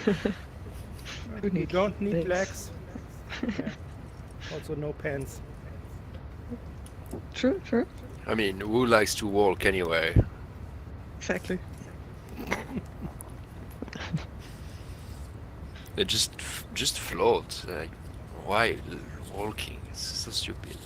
Who You needs don't need this? legs. Yeah. Also no pants. True, true. I mean, who likes to walk anyway? Exactly. It just float. Like, why walking? It's so stupid.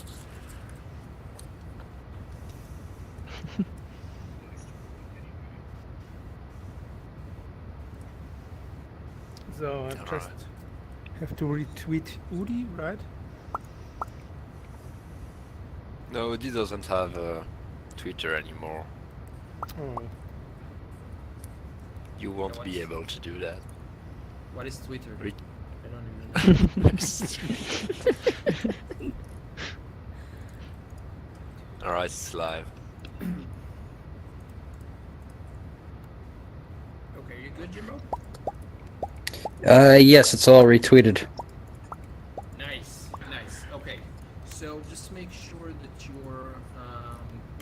So I just Alright. have to retweet Udi, right? No, he doesn't have Twitter anymore. Oh. You won't be able to do that. What is Twitter? Re- I don't even know. Alright, it's live. Okay, you good, Jimbo? Yes, it's all retweeted. Nice, nice. Okay, so just make sure that you're,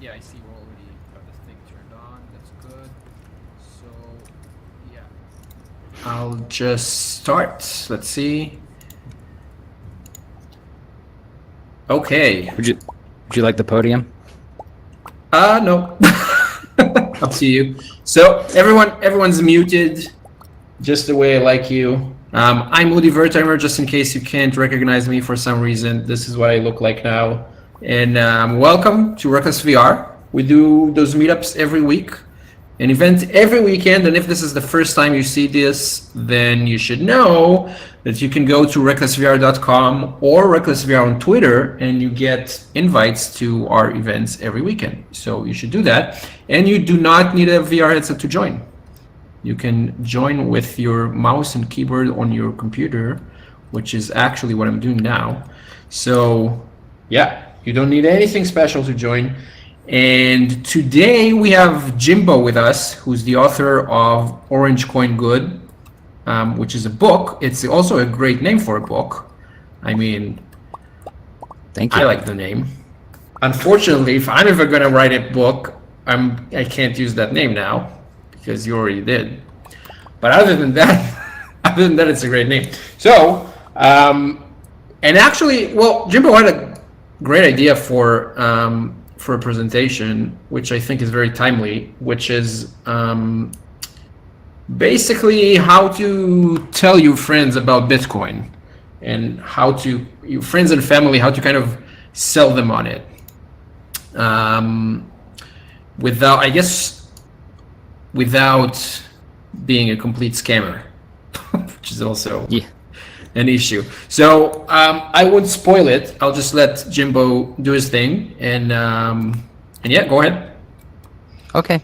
yeah, I see you already got this thing turned on. That's good. So, yeah. I'll just start. Let's see. Okay. Would you like the podium? No. Up to you. So everyone's muted, just the way I like you. I'm Moody Vertimer, just in case you can't recognize me for some reason. This is what I look like now. And welcome to Reckless VR. We do those meetups every week, an event every weekend. And if this is the first time you see this, then you should know that you can go to recklessvr.com or recklessvr on Twitter, and you get invites to our events every weekend. So you should do that. And you do not need a VR headset to join. You can join with your mouse and keyboard on your computer, which is actually what I'm doing now. So yeah, you don't need anything special to join. And today we have Jimbo with us, who's the author of Orange Coin Good, which is a book. It's also a great name for a book. I mean, Thank you. I like the name. Unfortunately, if I'm ever gonna write a book, I can't use that name now because you already did. But other than that, it's a great name. So, and actually, well, Jimbo had a great idea for a presentation, which I think is very timely, which is basically how to tell your friends about Bitcoin and how to, your friends and family, how to kind of sell them on it. Without, I guess, without being a complete scammer, which is also an issue. So I won't spoil it. I'll just let Jimbo do his thing, and yeah, go ahead. Okay.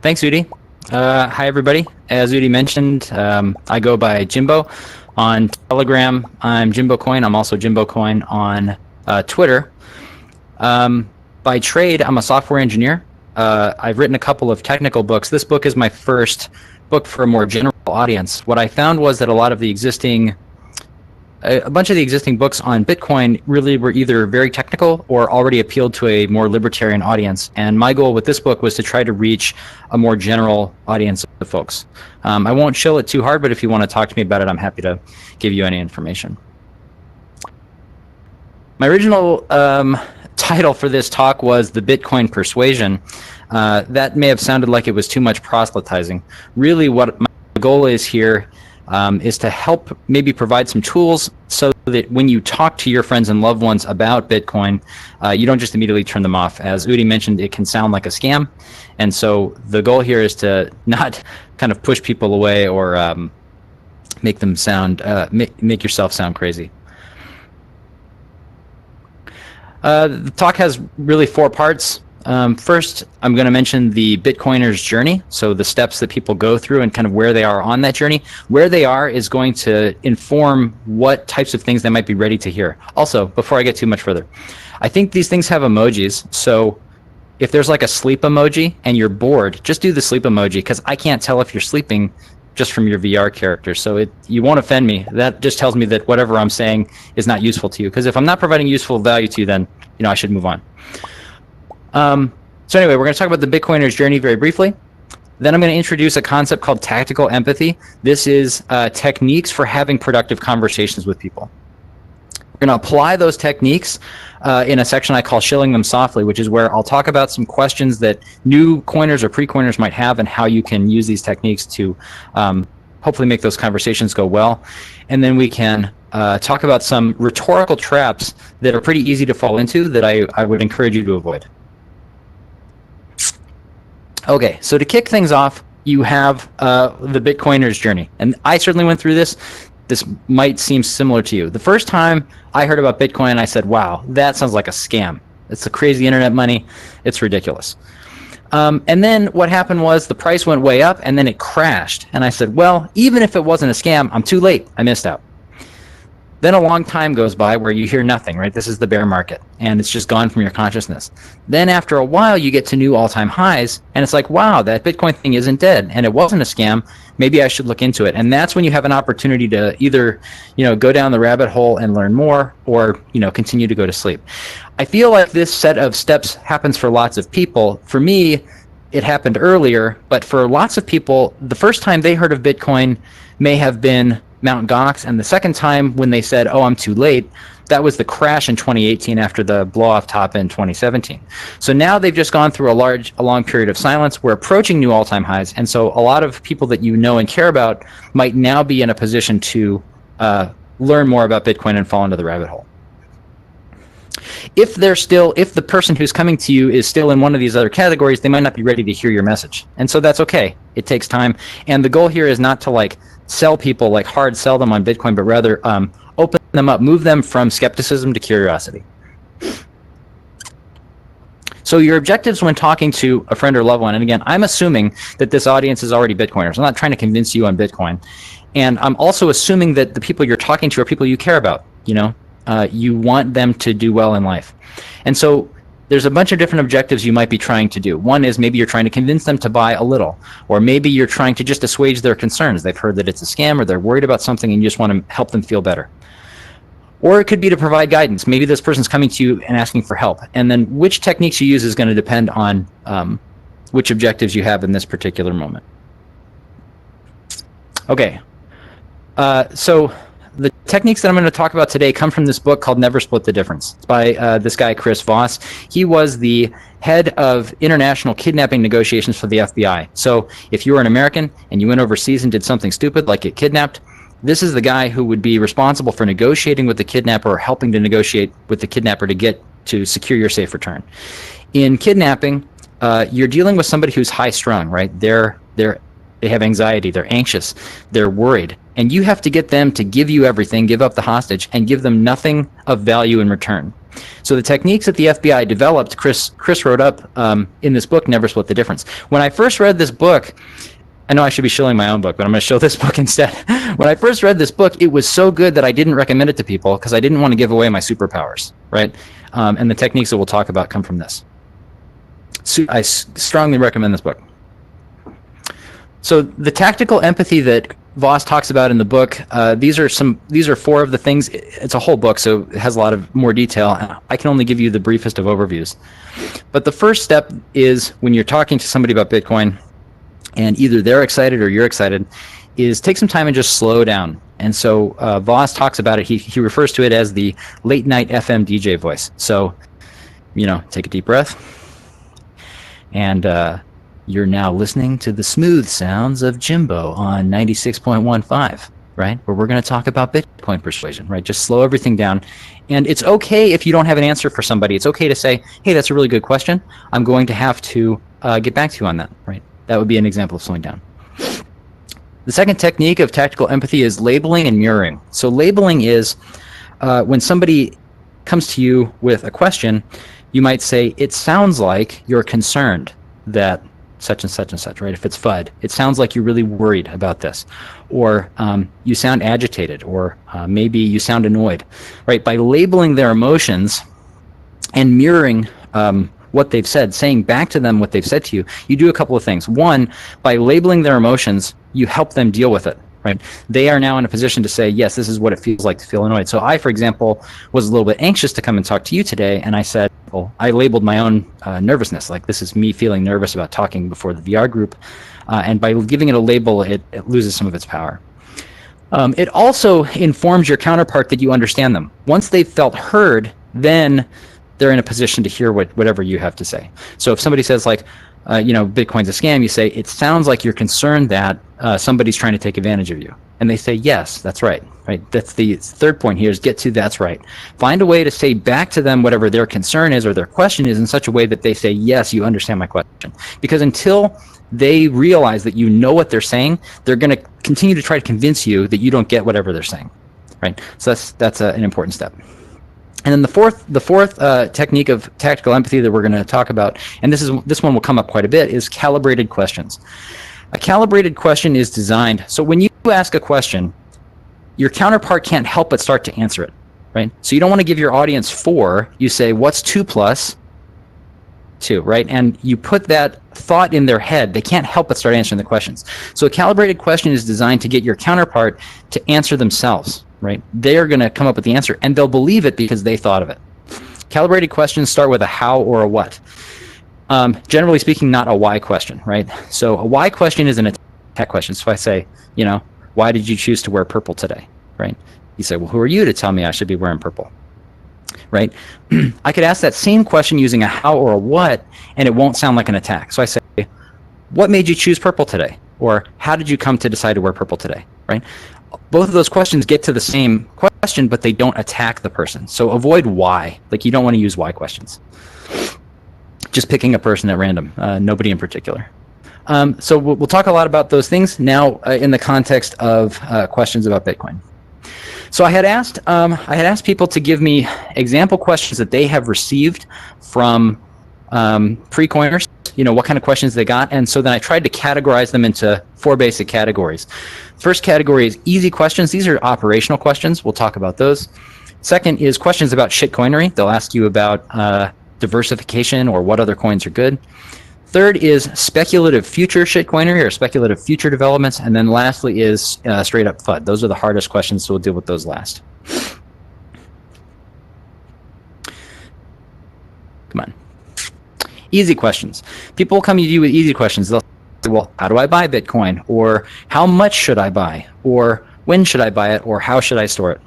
Thanks, Udi. Hi, everybody. As Udi mentioned, I go by Jimbo on Telegram. I'm Jimbo Coin. I'm also Jimbo Coin on Twitter. By trade, I'm a software engineer. I've written a couple of technical books. This book is my first book for a more general audience. What I found was that a bunch of the existing books on Bitcoin really were either very technical or already appealed to a more libertarian audience. And my goal with this book was to try to reach a more general audience of folks. I won't shill it too hard, but if you want to talk to me about it, I'm happy to give you any information. My original title for this talk was The Bitcoin Persuasion. That may have sounded like it was too much proselytizing. Really, what my goal is here is to help maybe provide some tools so that when you talk to your friends and loved ones about Bitcoin, you don't just immediately turn them off. As Udi mentioned, it can sound like a scam. And so the goal here is to not kind of push people away or make them sound, make yourself sound crazy. The talk has really 4 parts. First, I'm going to mention the Bitcoiner's journey, so the steps that people go through and kind of where they are on that journey. Where they are is going to inform what types of things they might be ready to hear. Also, before I get too much further, I think these things have emojis, so if there's like a sleep emoji and you're bored, just do the sleep emoji, because I can't tell if you're sleeping just from your VR character. So you won't offend me. That just tells me that whatever I'm saying is not useful to you, because if I'm not providing useful value to you, then I should move on. So anyway, we're going to talk about the Bitcoiner's journey very briefly. Then I'm going to introduce a concept called tactical empathy. This is techniques for having productive conversations with people. We're going to apply those techniques in a section I call Shilling Them Softly, which is where I'll talk about some questions that new coiners or pre-coiners might have and how you can use these techniques to hopefully make those conversations go well. And then we can talk about some rhetorical traps that are pretty easy to fall into that I would encourage you to avoid. Okay, so to kick things off, you have the Bitcoiner's journey. And I certainly went through this. This might seem similar to you. The first time I heard about Bitcoin, I said, wow, that sounds like a scam. It's the crazy internet money. It's ridiculous. And then what happened was the price went way up and then it crashed. And I said, well, even if it wasn't a scam, I'm too late. I missed out. Then a long time goes by where you hear nothing, right? This is the bear market, and it's just gone from your consciousness. Then after a while, you get to new all-time highs, and it's like, wow, that Bitcoin thing isn't dead, and it wasn't a scam. Maybe I should look into it. And that's when you have an opportunity to either, go down the rabbit hole and learn more, or, continue to go to sleep. I feel like this set of steps happens for lots of people. For me, it happened earlier, but for lots of people, the first time they heard of Bitcoin may have been Mt. Gox, and the second time when they said, oh, I'm too late, that was the crash in 2018 after the blow-off top in 2017. So now they've just gone through a long period of silence. We're approaching new all-time highs, and so a lot of people that you know and care about might now be in a position to learn more about Bitcoin and fall into the rabbit hole. If the person who's coming to you is still in one of these other categories, they might not be ready to hear your message. And so that's okay. It takes time. And the goal here is not to sell people, hard sell them on Bitcoin, but rather open them up, move them from skepticism to curiosity. So your objectives when talking to a friend or loved one, and again, I'm assuming that this audience is already Bitcoiners. I'm not trying to convince you on Bitcoin. And I'm also assuming that the people you're talking to are people you care about, you want them to do well in life. And so there's a bunch of different objectives you might be trying to do. One is maybe you're trying to convince them to buy a little, or maybe you're trying to just assuage their concerns. They've heard that it's a scam, or they're worried about something and you just want to help them feel better. Or it could be to provide guidance. Maybe this person's coming to you and asking for help. And then which techniques you use is going to depend on which objectives you have in this particular moment. Okay. So the techniques that I'm going to talk about today come from this book called Never Split the Difference. It's by this guy, Chris Voss. He was the head of international kidnapping negotiations for the FBI. So if you were an American and you went overseas and did something stupid like get kidnapped, this is the guy who would be responsible for negotiating with the kidnapper or helping to negotiate with the kidnapper to secure your safe return. In kidnapping, you're dealing with somebody who's high-strung, right? They have anxiety, they're anxious, they're worried. And you have to get them to give you everything, give up the hostage, and give them nothing of value in return. So the techniques that the FBI developed, Chris wrote up in this book, Never Split the Difference. When I first read this book, I know I should be shilling my own book, but I'm going to show this book instead. When I first read this book, it was so good that I didn't recommend it to people because I didn't want to give away my superpowers, right? And the techniques that we'll talk about come from this. So I strongly recommend this book. So the tactical empathy that Voss talks about in the book, these are four of the things. It's a whole book, so it has a lot of more detail. I can only give you the briefest of overviews. But the first step is when you're talking to somebody about Bitcoin, and either they're excited or you're excited, is take some time and just slow down. And so Voss talks about it. He refers to it as the late night FM DJ voice. So, take a deep breath. And you're now listening to the smooth sounds of Jimbo on 96.15, right? Where we're going to talk about Bitcoin persuasion, right? Just slow everything down. And it's okay if you don't have an answer for somebody. It's okay to say, hey, that's a really good question. I'm going to have to get back to you on that, right? That would be an example of slowing down. The second technique of tactical empathy is labeling and mirroring. So labeling is when somebody comes to you with a question, you might say, it sounds like you're concerned that such and such and such, right? If it's FUD, it sounds like you're really worried about this. Or you sound agitated, or maybe you sound annoyed, right? By labeling their emotions and mirroring what they've said, saying back to them what they've said to you, you do a couple of things. One, by labeling their emotions, you help them deal with it, right? They are now in a position to say, yes, this is what it feels like to feel annoyed. So I, for example, was a little bit anxious to come and talk to you today, and I said, example, I labeled my own nervousness, like this is me feeling nervous about talking before the VR group. And by giving it a label, it loses some of its power. It also informs your counterpart that you understand them. Once they've felt heard, then they're in a position to hear whatever you have to say. So if somebody says like, Bitcoin's a scam, you say, it sounds like you're concerned that somebody's trying to take advantage of you. And they say, yes, that's right. Right. That's the third point here is get to that's right. Find a way to say back to them whatever their concern is or their question is in such a way that they say, yes, you understand my question. Because until they realize that you know what they're saying, they're going to continue to try to convince you that you don't get whatever they're saying. Right. So that's an important step. And then the fourth technique of tactical empathy that we're going to talk about, and this one will come up quite a bit, is calibrated questions. A calibrated question is designed so when you ask a question, your counterpart can't help but start to answer it, right? So you don't want to give your audience 4. You say, what's 2 plus 2, right? And you put that thought in their head. They can't help but start answering the questions. So a calibrated question is designed to get your counterpart to answer themselves, right? They're going to come up with the answer, and they'll believe it because they thought of it. Calibrated questions start with a how or a what. Generally speaking, not a why question, right? So a why question is an attack question. So if I say, why did you choose to wear purple today, right? You say, well, who are you to tell me I should be wearing purple, right? I could ask that same question using a how or a what, and it won't sound like an attack. So I say, what made you choose purple today? Or how did you come to decide to wear purple today, right? Both of those questions get to the same question, but they don't attack the person. So avoid why. Like you don't want to use why questions. Just picking a person at random, nobody in particular. So we'll talk a lot about those things now in the context of questions about Bitcoin. So I had asked people to give me example questions that they have received from precoiners. What kind of questions they got, and so then I tried to categorize them into 4 basic categories. First category is easy questions. These are operational questions. We'll talk about those. Second is questions about shitcoinery. They'll ask you about diversification or what other coins are good. Third is speculative future shitcoinery or speculative future developments. And then lastly is straight up FUD. Those are the hardest questions, so we'll deal with those last. Come on. Easy questions. People come to you with easy questions. They'll say, well, how do I buy Bitcoin? Or how much should I buy? Or when should I buy it? Or how should I store it?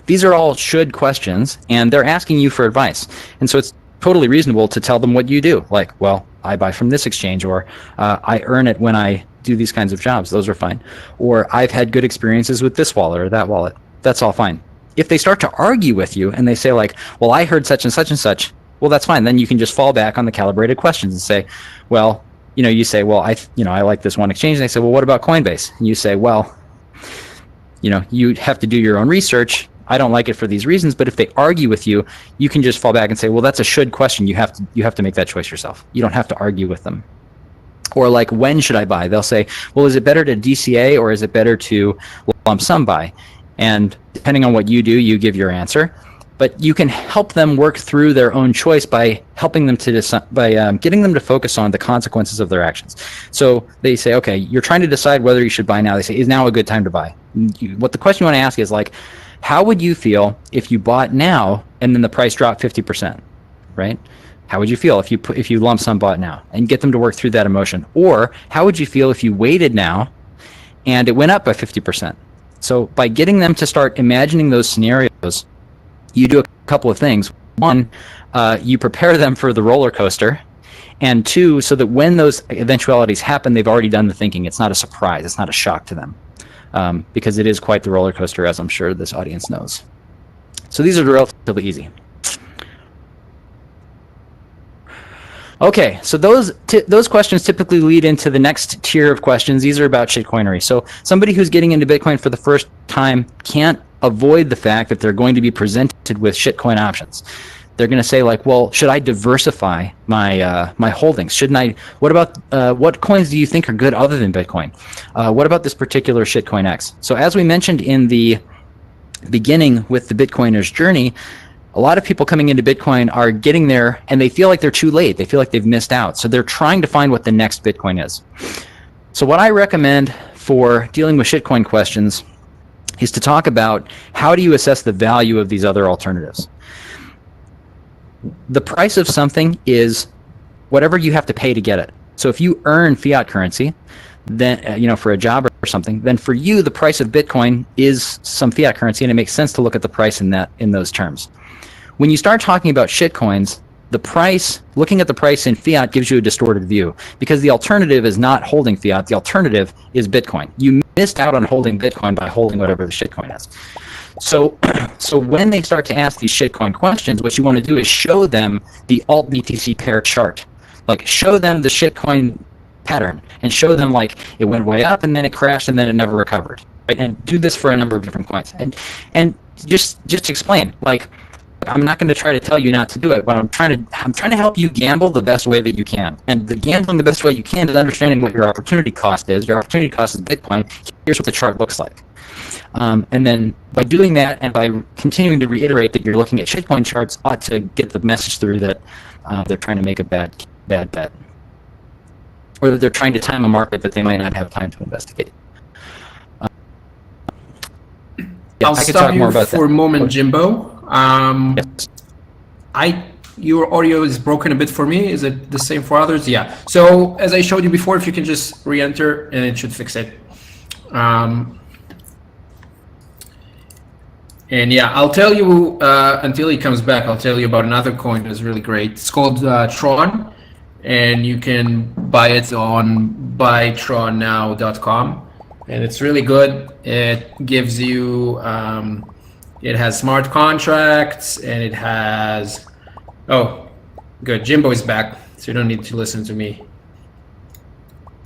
These are all should questions, and they're asking you for advice. And so it's totally reasonable to tell them what you do. Like, well, I buy from this exchange, or I earn it when I do these kinds of jobs. Those are fine. Or I've had good experiences with this wallet or that wallet. That's all fine. If they start to argue with you and they say like, well, I heard such and such, well, that's fine. Then you can just fall back on the calibrated questions and say, well, you say, well, I like this one exchange. And they say, well, what about Coinbase? And you say, well, you have to do your own research. I don't like it for these reasons. But if they argue with you, you can just fall back and say, well, that's a should question. You have to make that choice yourself. You don't have to argue with them. Or like, when should I buy? They'll say, well, is it better to DCA or is it better to lump sum buy? And depending on what you do, you give your answer. But you can help them work through their own choice by helping them to getting them to focus on the consequences of their actions. So they say, okay, you're trying to decide whether you should buy now. They say, is now a good time to buy? What the question you want to ask is like, how would you feel if you bought now and then the price dropped 50%, right? How would you feel if you lump sum bought now? And get them to work through that emotion. Or how would you feel if you waited now and it went up by 50%? So by getting them to start imagining those scenarios, you do a couple of things. One, you prepare them for the roller coaster. And 2, so that when those eventualities happen, they've already done the thinking. It's not a surprise. It's not a shock to them. Because it is quite the roller coaster, as I'm sure this audience knows. So these are relatively easy. Okay, so those questions typically lead into the next tier of questions. These are about shitcoinery. So somebody who's getting into Bitcoin for the first time can't avoid the fact that they're going to be presented with shitcoin options. They're going to say like, well, should I diversify my holdings? Shouldn't I? What about what coins do you think are good other than Bitcoin? What about this particular shitcoin X? So as we mentioned in the beginning with the Bitcoiner's journey, a lot of people coming into Bitcoin are getting there and they feel like they're too late. They feel like they've missed out. So they're trying to find what the next Bitcoin is. So what I recommend for dealing with shitcoin questions is to talk about how do you assess the value of these other alternatives. the price of something is whatever you have to pay to get it. So if you earn fiat currency, then for a job or something, then for you the price of Bitcoin is some fiat currency, and it makes sense to look at the price in those terms. When you start talking about shitcoins, looking at the price in fiat gives you a distorted view, because the alternative is not holding fiat. The alternative is Bitcoin. You missed out on holding Bitcoin by holding whatever the shitcoin is. So when they start to ask these shitcoin questions, what you want to do is show them the alt BTC pair chart. Like, show them the shitcoin pattern, and show them like it went way up and then it crashed and then it never recovered. Right? And do this for a number of different coins. And just explain, like, I'm not going to try to tell you not to do it, but I'm trying to help you gamble the best way that you can. And the gambling the best way you can is understanding what your opportunity cost is. Your opportunity cost is Bitcoin. Here's what the chart looks like. And then by doing that, and by continuing to reiterate that you're looking at shitcoin charts, ought to get the message through that they're trying to make a bad bet, or that they're trying to time a market that they might not have time to investigate. I'll stop you for a moment, Jimbo. Yes. Your audio is broken a bit for me. Is it the same for others? Yeah. So as I showed you before, if you can just re-enter, and it should fix it. And yeah, I'll tell you until he comes back. I'll tell you about another coin that's really great. It's called Tron, and you can buy it on buytronnow.com, and it's really good. It gives you. It has smart contracts, and it has. Oh, good. Jimbo is back, so you don't need to listen to me.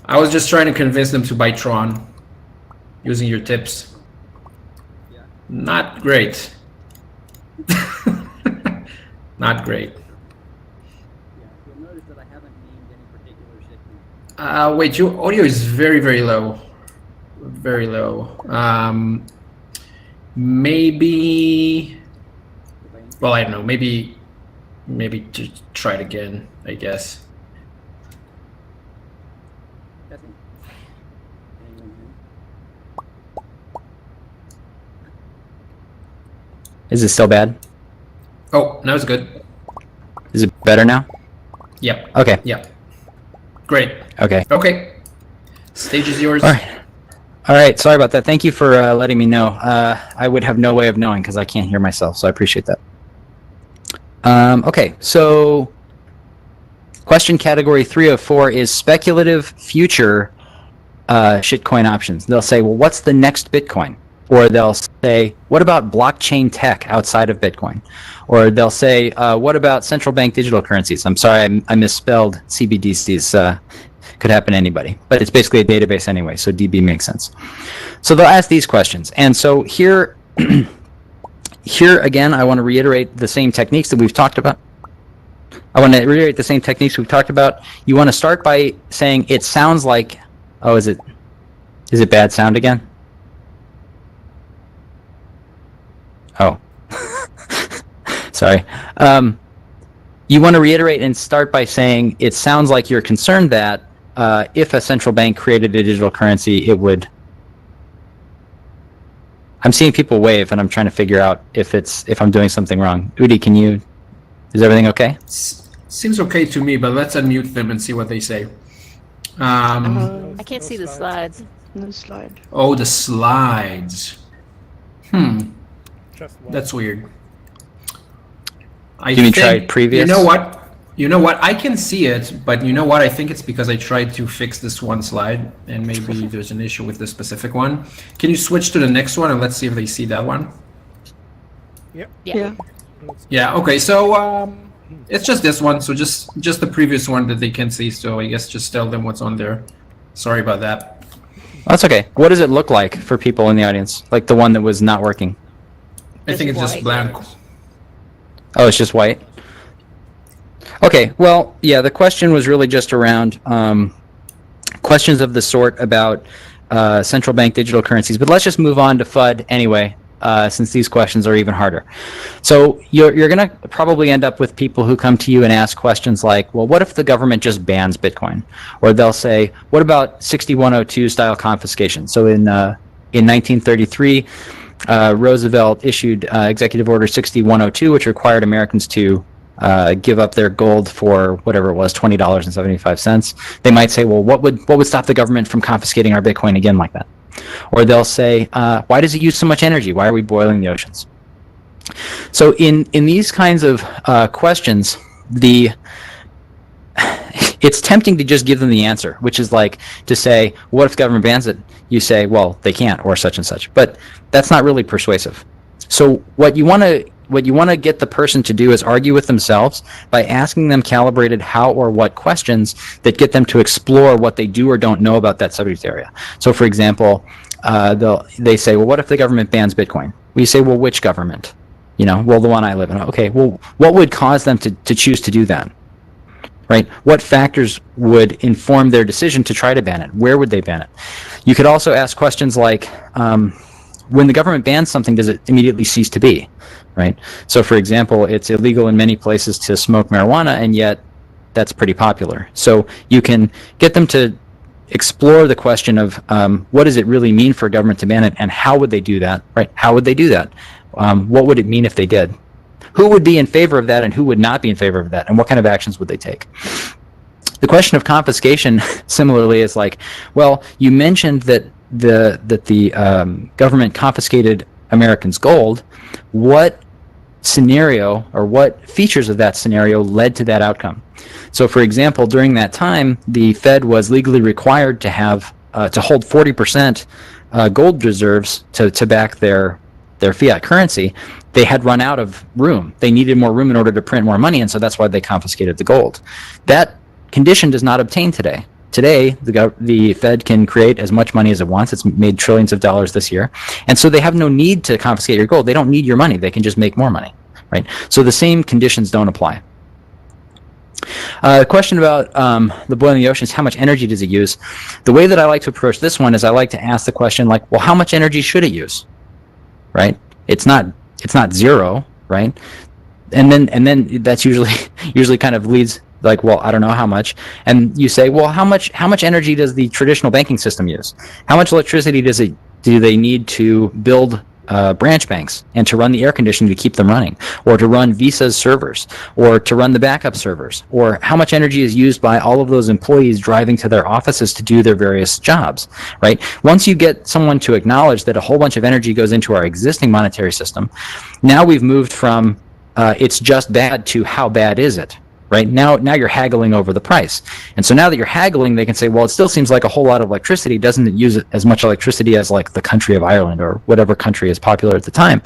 I was just trying to convince them to buy Tron using your tips. Not great. Not great. You'll notice that I haven't named any particular shitcoin. Wait, your audio is very, very low. Very low. Maybe. Well, I don't know. Maybe to try it again, I guess. Is it still bad? Oh, now it's good. Is it better now? Yep. Okay. Yep. Great. Okay. Okay. Stage is yours. All right. Sorry about that. Thank you for letting me know. I would have no way of knowing because I can't hear myself, so I appreciate that. Okay. So question category 3 of 4 is speculative future shitcoin options. They'll say, well, what's the next Bitcoin? Or they'll say, what about blockchain tech outside of Bitcoin? Or they'll say, what about central bank digital currencies? I'm sorry, I misspelled CBDCs. Could happen to anybody. But it's basically a database anyway, so DB makes sense. So they'll ask these questions. And so here again, I want to reiterate the same techniques that we've talked about. You want to start by saying, it sounds like, oh, is it bad sound again? Oh, sorry. You want to reiterate and start by saying, it sounds like you're concerned that if a central bank created a digital currency, it would... I'm seeing people wave, and I'm trying to figure out if I'm doing something wrong. Udi, is everything okay? Seems okay to me, but let's unmute them and see what they say. I can't see the slides. No slide. Oh, the slides. That's weird. You mean try previous? You know what? I can see it, but you know what? I think it's because I tried to fix this one slide, and maybe there's an issue with this specific one. Can you switch to the next one, and let's see if they see that one? Yep. Yeah. Yeah. Okay. So it's just this one. So just the previous one that they can see. So I guess just tell them what's on there. Sorry about that. That's okay. What does it look like for people in the audience? Like the one that was not working? I think it's just white. blank. Oh, it's just white? Okay, well, yeah, the question was really just around questions of the sort about central bank digital currencies. But let's just move on to FUD anyway, since these questions are even harder. So you're going to probably end up with people who come to you and ask questions like, well, what if the government just bans Bitcoin? Or they'll say, what about 6102 style confiscation? So in 1933, Roosevelt issued Executive Order 6102, which required Americans to give up their gold for whatever it was, $20.75. They might say, well, what would stop the government from confiscating our Bitcoin again like that? Or they'll say, why does it use so much energy? Why are we boiling the oceans? So in these kinds of questions, it's tempting to just give them the answer, which is like to say, what if the government bans it? You say, well, they can't, or such and such. But that's not really persuasive. So what you want to get the person to do is argue with themselves by asking them calibrated how or what questions that get them to explore what they do or don't know about that subject area. So for example, they say, well, what if the government bans Bitcoin? We say, well, which government? Well, the one I live in. Okay, well, what would cause them to choose to do that? Right? What factors would inform their decision to try to ban it? Where would they ban it? You could also ask questions like, when the government bans something, does it immediately cease to be? Right? So for example, it's illegal in many places to smoke marijuana, and yet that's pretty popular. So you can get them to explore the question of what does it really mean for a government to ban it, and how would they do that? Right? How would they do that? What would it mean if they did? Who would be in favor of that and who would not be in favor of that, and what kind of actions would they take? The question of confiscation, similarly, is like, well, you mentioned that the government confiscated Americans' gold. What scenario or what features of that scenario led to that outcome? So, for example, during that time, the Fed was legally required to have to hold 40% gold reserves to back their fiat currency. They had run out of room. They needed more room in order to print more money, and so that's why they confiscated the gold. That condition does not obtain today. Today, the Fed can create as much money as it wants. It's made trillions of dollars this year, and so they have no need to confiscate your gold. They don't need your money. They can just make more money, right? So the same conditions don't apply. The question about the boiling the oceans, how much energy does it use? The way that I like to approach this one is I like to ask the question like, well, how much energy should it use? Right? It's not zero, right? And then that's usually kind of leads like, well, I don't know how much. And you say, well, how much energy does the traditional banking system use? How much electricity do they need to build branch banks and to run the air conditioning to keep them running, or to run Visa's servers, or to run the backup servers, or how much energy is used by all of those employees driving to their offices to do their various jobs, right? Once you get someone to acknowledge that a whole bunch of energy goes into our existing monetary system, now we've moved from it's just bad to how bad is it? Right? Now you're haggling over the price. And so now that you're haggling, they can say, well, it still seems like a whole lot of electricity. Doesn't it use as much electricity as like the country of Ireland or whatever country is popular at the time?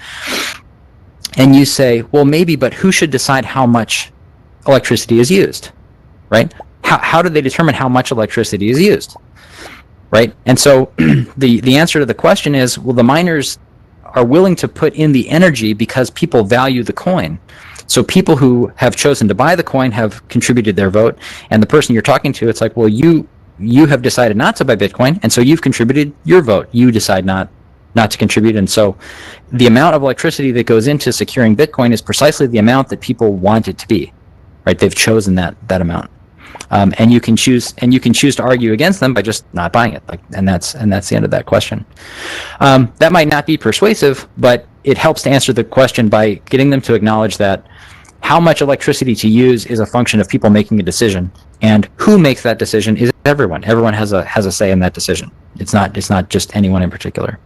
And you say, well, maybe, but who should decide how much electricity is used? Right? How do they determine how much electricity is used? Right? And so the answer to the question is, well, the miners are willing to put in the energy because people value the coin. So people who have chosen to buy the coin have contributed their vote, and the person you're talking to, it's like, well, you have decided not to buy Bitcoin, and so you've contributed your vote. You decide not to contribute, and so the amount of electricity that goes into securing Bitcoin is precisely the amount that people want it to be, right? They've chosen that amount, and you can choose to argue against them by just not buying it, and that's the end of that question. That might not be persuasive, but it helps to answer the question by getting them to acknowledge that how much electricity to use is a function of people making a decision, and who makes that decision is everyone. Everyone has a say in that decision. It's not just anyone in particular.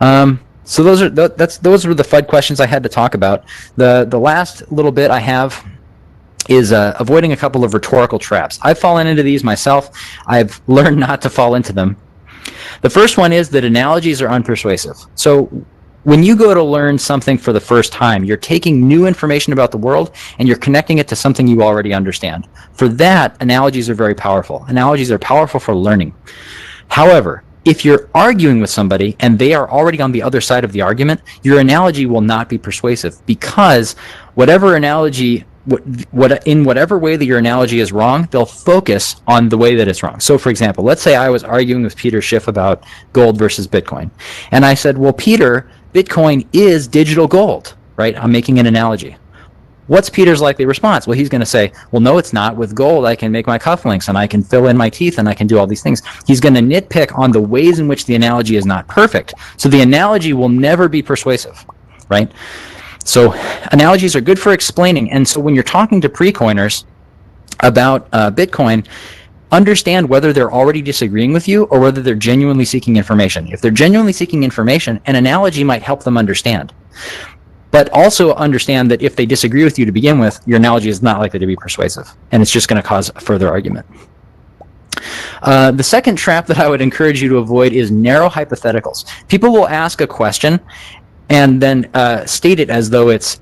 So those were the FUD questions I had to talk about. The last little bit I have is avoiding a couple of rhetorical traps. I've fallen into these myself. I've learned not to fall into them. The first one is that analogies are unpersuasive. So when you go to learn something for the first time, you're taking new information about the world and you're connecting it to something you already understand. For that, analogies are very powerful. Analogies are powerful for learning. However, if you're arguing with somebody and they are already on the other side of the argument, your analogy will not be persuasive, because whatever analogy, in whatever way that your analogy is wrong, they'll focus on the way that it's wrong. So for example, let's say I was arguing with Peter Schiff about gold versus Bitcoin. And I said, well, Peter, Bitcoin is digital gold, right? I'm making an analogy. What's Peter's likely response? Well, he's going to say, well, no, it's not. With gold, I can make my cufflinks and I can fill in my teeth and I can do all these things. He's going to nitpick on the ways in which the analogy is not perfect. So the analogy will never be persuasive, right? So analogies are good for explaining. And so when you're talking to precoiners about Bitcoin, understand whether they're already disagreeing with you or whether they're genuinely seeking information. If they're genuinely seeking information, an analogy might help them understand. But also understand that if they disagree with you to begin with, your analogy is not likely to be persuasive, and it's just going to cause further argument. The second trap that I would encourage you to avoid is narrow hypotheticals. People will ask a question and then state it as though it's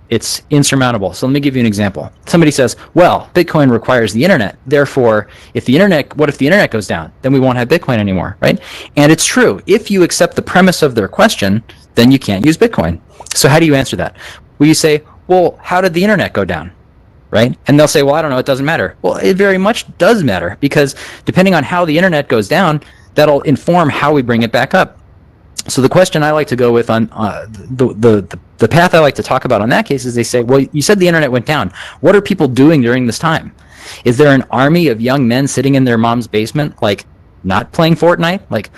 insurmountable. So let me give you an example. Somebody says, well, Bitcoin requires the internet. Therefore, what if the internet goes down? Then we won't have Bitcoin anymore, right? And it's true. If you accept the premise of their question, then you can't use Bitcoin. So how do you answer that? Well, you say, well, how did the internet go down? Right? And they'll say, well, I don't know, it doesn't matter. Well, it very much does matter, because depending on how the internet goes down, that'll inform how we bring it back up. So the question I like to go with on the path I like to talk about on that case is they say, well, you said the internet went down. What are people doing during this time? Is there an army of young men sitting in their mom's basement, like not playing Fortnite? Like,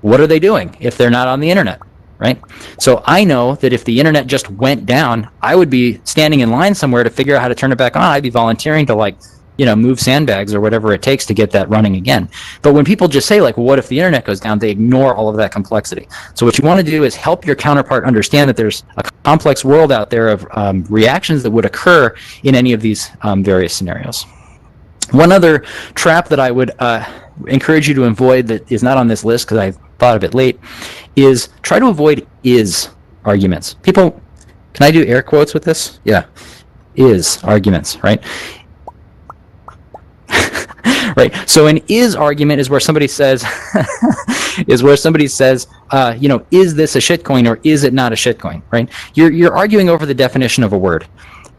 what are they doing if they're not on the internet? Right? So I know that if the internet just went down, I would be standing in line somewhere to figure out how to turn it back on. I'd be volunteering to move sandbags or whatever it takes to get that running again. But when people just say, well, what if the internet goes down, they ignore all of that complexity. So what you want to do is help your counterpart understand that there's a complex world out there of reactions that would occur in any of these various scenarios. One other trap that I would encourage you to avoid that is not on this list because I thought of it late is try to avoid is arguments. People, can I do air quotes with this? Yeah. Is arguments, right? Right. So an is argument is where somebody says, is this a shitcoin or is it not a shitcoin, right? You're arguing over the definition of a word.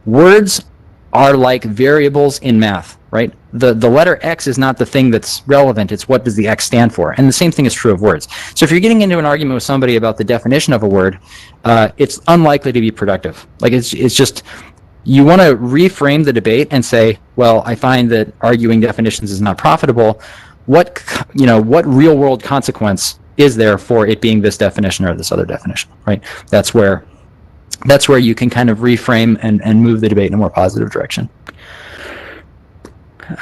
Words are like variables in math, right? The letter X is not the thing that's relevant. It's what does the X stand for. And the same thing is true of words. So if you're getting into an argument with somebody about the definition of a word, it's unlikely to be productive. It's just, you want to reframe the debate and say, well, I find that arguing definitions is not profitable. What real world consequence is there for it being this definition or this other definition, right? That's where you can kind of reframe and move the debate in a more positive direction.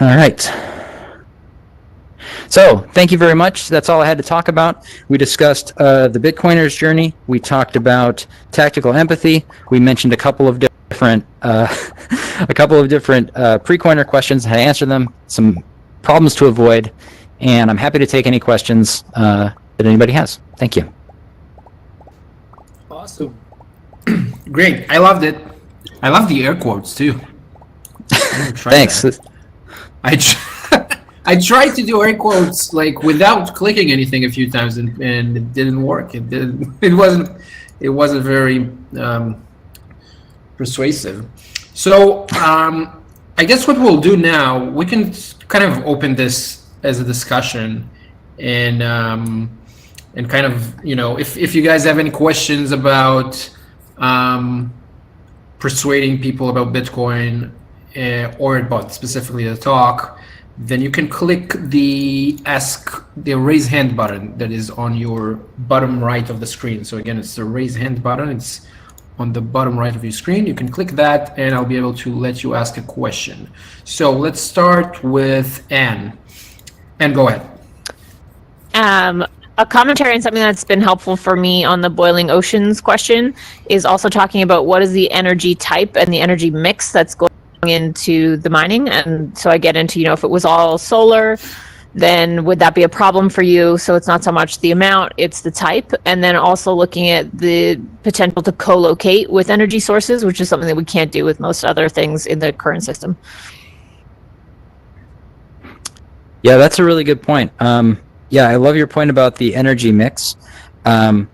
All right. So thank you very much. That's all I had to talk about. We discussed the Bitcoiner's journey. We talked about tactical empathy. We mentioned a couple of different pre-coiner questions, how to answer them, some problems to avoid, and I'm happy to take any questions that anybody has. Thank you. Awesome. Great. I loved it. I love the air quotes too. Thanks. That. I tried to do air quotes without clicking anything a few times and it didn't work. It wasn't very persuasive. So I guess what we'll do now, we can kind of open this as a discussion and kind of, if you guys have any questions about persuading people about Bitcoin or about specifically the talk, then you can click the raise hand button that is on your bottom right of the screen. So again, it's the raise hand button. It's on the bottom right of your screen. You can click that and I'll be able to let you ask a question. So let's start with Anne. Anne, go ahead. A commentary on something that's been helpful for me on the boiling oceans question is also talking about what is the energy type and the energy mix that's going into the mining. And so I get into, if it was all solar, then would that be a problem for you? So it's not so much the amount, it's the type. And then also looking at the potential to co-locate with energy sources, which is something that we can't do with most other things in the current system. Yeah, that's a really good point. Yeah, I love your point about the energy mix. And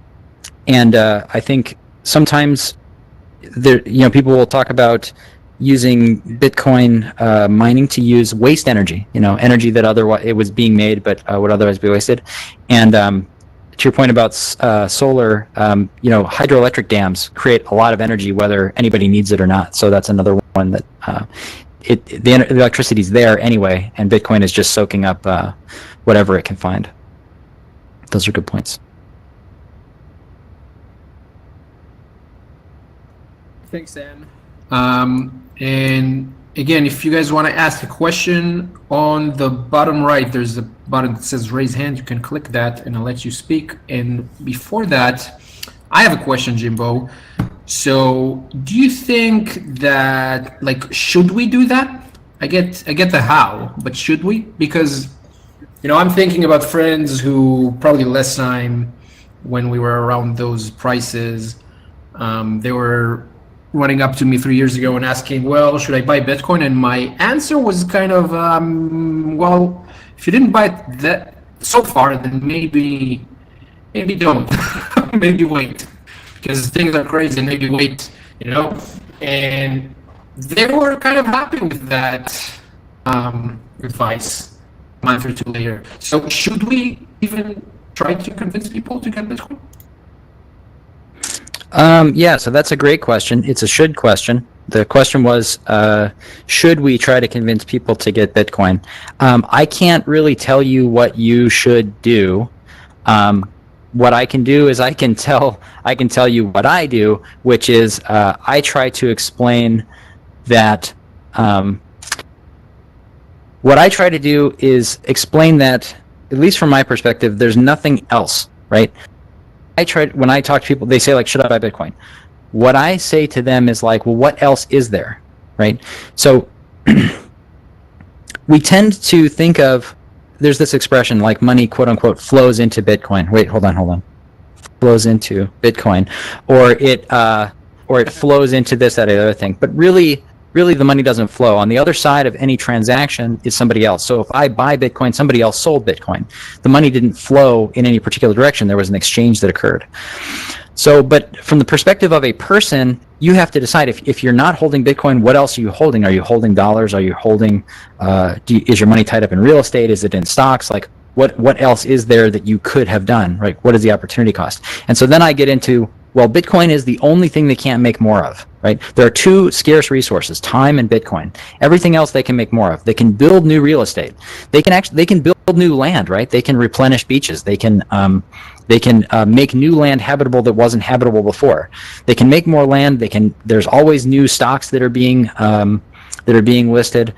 I think sometimes people will talk about using Bitcoin mining to use waste energy, energy that otherwise it was being made but would otherwise be wasted. And to your point about solar, hydroelectric dams create a lot of energy whether anybody needs it or not. So that's another one that the electricity's there anyway, and Bitcoin is just soaking up whatever it can find. Those are good points. Thanks, Dan. And again, if you guys want to ask a question, on the bottom right, there's a button that says raise hand. You can click that and I'll let you speak. And before that, I have a question, Jimbo. So do you think that, like, should we do that? I get the how, but should we? Because, you know, I'm thinking about friends who probably last time when we were around those prices, they were running up to me 3 years ago and asking, well, should I buy Bitcoin? And my answer was kind of, well, if you didn't buy it that so far, then maybe don't. Maybe wait, because things are crazy. Maybe wait, you know. And they were kind of happy with that advice a month or two later. So should we even try to convince people to get Bitcoin? Yeah, so that's a great question. It's a should question. The question was, should we try to convince people to get Bitcoin? I can't really tell you what you should do. What I can do is I can tell you what I do, which is I try to explain that what I try to do is explain that, at least from my perspective, there's nothing else, right? When I talk to people, they say, like, should I buy Bitcoin? What I say to them is like, well, what else is there, right? So we tend to think of, there's this expression like money, quote unquote, flows into Bitcoin. Wait, hold on. Flows into Bitcoin, or it flows into this, that, other thing. But really the money doesn't flow. On the other side of any transaction is somebody else. So if I buy Bitcoin, somebody else sold Bitcoin. The money didn't flow in any particular direction. There was an exchange that occurred. So, but from the perspective of a person, you have to decide if you're not holding Bitcoin, what else are you holding? Are you holding dollars? Are you holding, is your money tied up in real estate? Is it in stocks? Like, what else is there that you could have done, right? What is the opportunity cost? And so then I get into, well, Bitcoin is the only thing they can't make more of, right? There are two scarce resources, time and Bitcoin. Everything else they can make more of. They can build new real estate. They can build new land, right? They can replenish beaches. They can make new land habitable that wasn't habitable before. They can make more land. There's always new stocks that are being listed.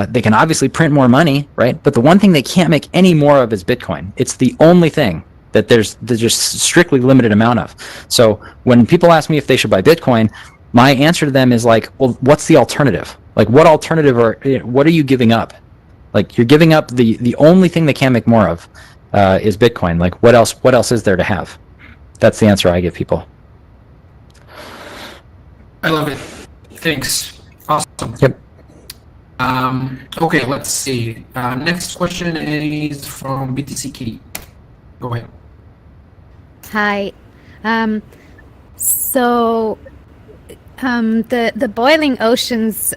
They can obviously print more money, right? But the one thing they can't make any more of is Bitcoin. It's the only thing that there's just strictly limited amount of. So when people ask me if they should buy Bitcoin, my answer to them is like, well, what's the alternative? Like, what alternative what are you giving up? Like, you're giving up the only thing they can't make more of is Bitcoin. Like, what else is there to have? That's the answer I give people. I love it. Thanks. Awesome. Yep. Okay, let's see. Next question is from BTC Kitty. Go ahead. Hi. So the boiling oceans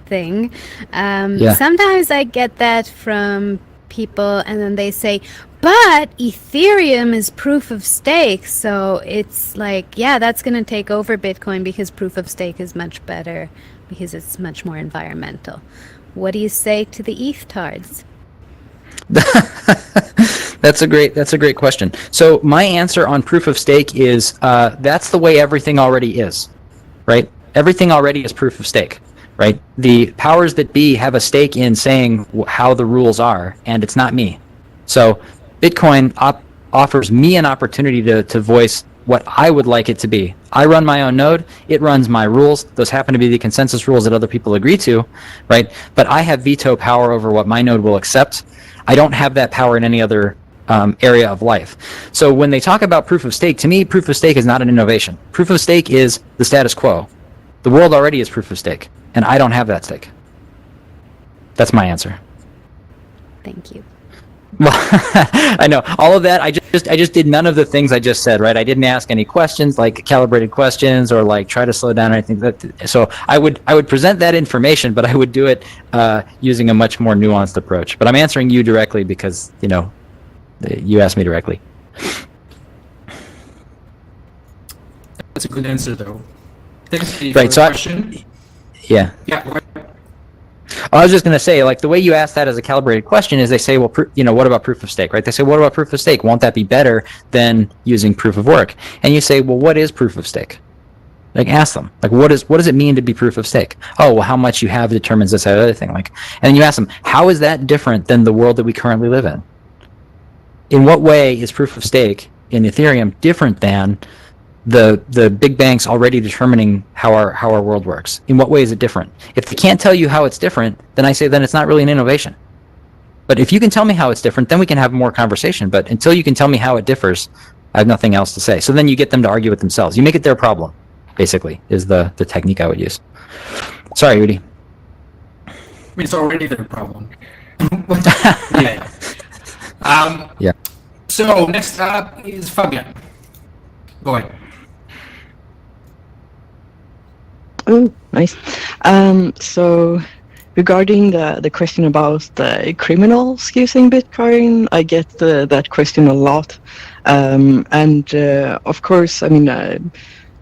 thing. Yeah. Sometimes I get that from people, and then they say, but Ethereum is proof of stake, so it's like, yeah, that's going to take over Bitcoin because proof of stake is much better because it's much more environmental. What do you say to the ETH-tards? That's a great question. So my answer on proof of stake is that's the way everything already is, right? Everything already is proof of stake, right? The powers that be have a stake in saying how the rules are, and it's not me. So Bitcoin offers me an opportunity to voice what I would like it to be. I run my own node. It runs my rules. Those happen to be the consensus rules that other people agree to, right? But I have veto power over what my node will accept. I don't have that power in any other area of life. So when they talk about proof of stake, to me, proof of stake is not an innovation. Proof of stake is the status quo. The world already is proof of stake, and I don't have that stake. That's my answer. Thank you. Well, I know all of that. I just did none of the things I just said, right? I didn't ask any questions, like calibrated questions, or like try to slow down or anything. So I would present that information, but I would do it using a much more nuanced approach. But I'm answering you directly because you asked me directly. That's a good answer, though. Thanks for Right. the So question. Yeah. Yeah. Go ahead. I was just going to say, like, the way you ask that as a calibrated question is they say, well, what about proof of stake, right? They say, what about proof of stake? Won't that be better than using proof of work? And you say, well, what is proof of stake? Like, ask them, like, what does it mean to be proof of stake? Oh, well, how much you have determines this, that, other thing. Like, and then you ask them, how is that different than the world that we currently live in? In what way is proof of stake in Ethereum different than the big banks already determining how our world works? In what way is it different? If they can't tell you how it's different, then I say then it's not really an innovation. But if you can tell me how it's different, then we can have more conversation. But until you can tell me how it differs, I have nothing else to say. So then you get them to argue with themselves. You make it their problem, basically, is the technique I would use. Sorry, Rudy. I mean, it's already their problem. Yeah. Yeah. So next up is Fabian. Go ahead. Oh, nice. So regarding the question about the criminals using Bitcoin, I get that question a lot. And of course, I mean,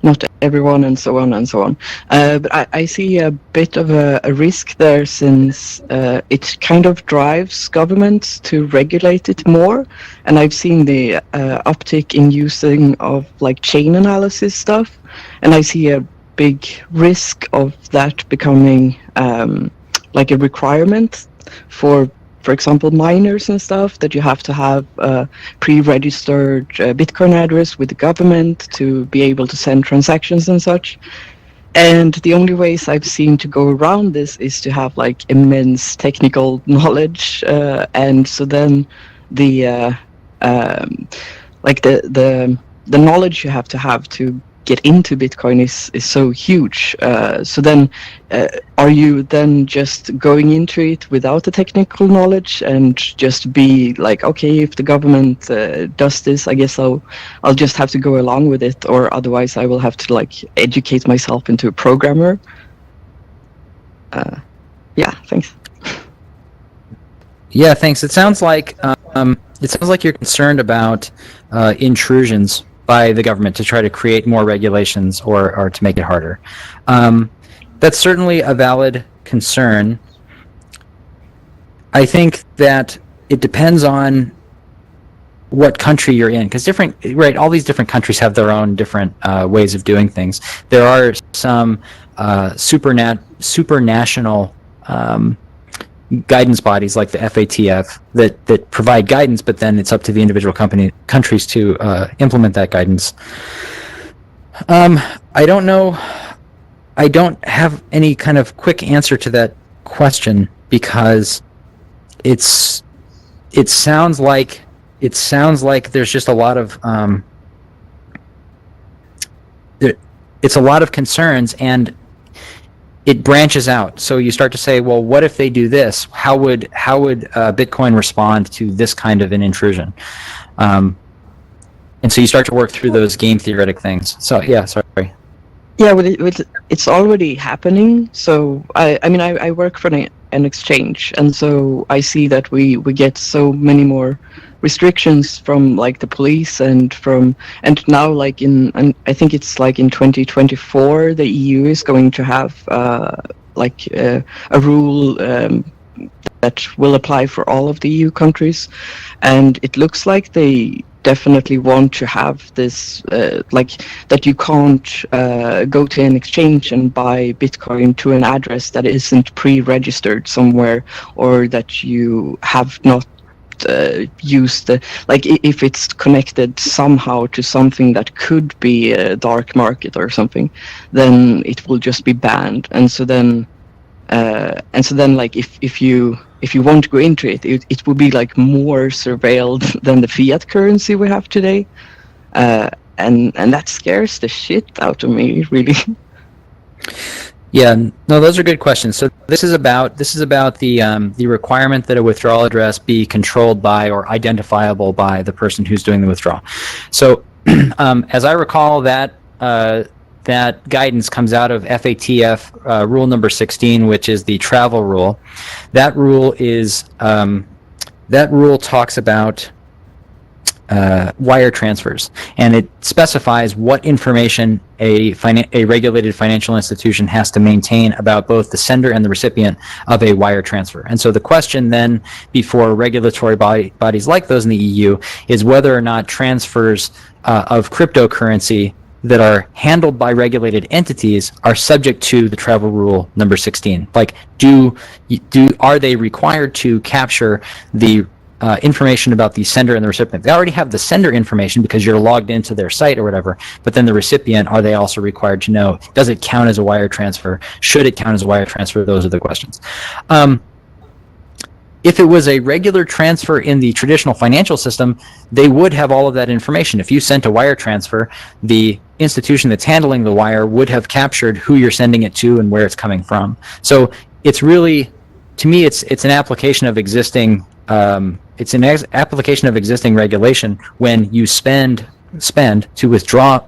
not everyone and so on and so on. But I see a bit of a risk there, since it kind of drives governments to regulate it more. And I've seen the uptick in using of like chain analysis stuff. And I see a big risk of that becoming like a requirement for example, miners and stuff, that you have to have a pre-registered Bitcoin address with the government to be able to send transactions and such. And the only ways I've seen to go around this is to have like immense technical knowledge, and so then the like the knowledge you have to get into Bitcoin is so huge. So then, are you then just going into it without the technical knowledge and just be like, okay, if the government does this, I guess I'll just have to go along with it, or otherwise I will have to like educate myself into a programmer. Yeah, thanks. Yeah, thanks. It sounds like you're concerned about intrusions by the government to try to create more regulations or to make it harder. That's certainly a valid concern. I think that it depends on what country you're in, because all these different countries have their own different ways of doing things. There are some supranational guidance bodies like the FATF that provide guidance, but then it's up to the individual countries to implement that guidance. I don't know. I don't have any kind of quick answer to that question, because it sounds like there's just a lot of it's a lot of concerns, and it branches out. So you start to say, well, what if they do this? How would Bitcoin respond to this kind of an intrusion? And so you start to work through those game theoretic things. So yeah, sorry. Yeah, well, it's already happening. So I work for an exchange, and so I see that we get so many more restrictions from like the police and now like I think it's like in 2024 the EU is going to have like a rule that will apply for all of the EU countries, and it looks like they definitely want to have this like that you can't go to an exchange and buy Bitcoin to an address that isn't pre-registered somewhere, or that you have not used like if it's connected somehow to something that could be a dark market or something, then it will just be banned. And so then like if you want to go into it will be like more surveilled than the fiat currency we have today, and that scares the shit out of me, really. Yeah, no, those are good questions. So this is about the requirement that a withdrawal address be controlled by or identifiable by the person who's doing the withdrawal. So as I recall, that guidance comes out of FATF rule number 16, which is the travel rule. That rule talks about wire transfers, and it specifies what information a regulated financial institution has to maintain about both the sender and the recipient of a wire transfer. And so the question then before regulatory bodies like those in the EU is whether or not transfers of cryptocurrency that are handled by regulated entities are subject to the travel rule number 16. Like, are they required to capture the information about the sender and the recipient? They already have the sender information because you're logged into their site or whatever, but then the recipient, are they also required to know, does it count as a wire transfer? Should it count as a wire transfer? Those are the questions. If it was a regular transfer in the traditional financial system, they would have all of that information. If you sent a wire transfer, the institution that's handling the wire would have captured who you're sending it to and where it's coming from. So it's really, to me, it's an application of existing application of existing regulation when you spend to withdraw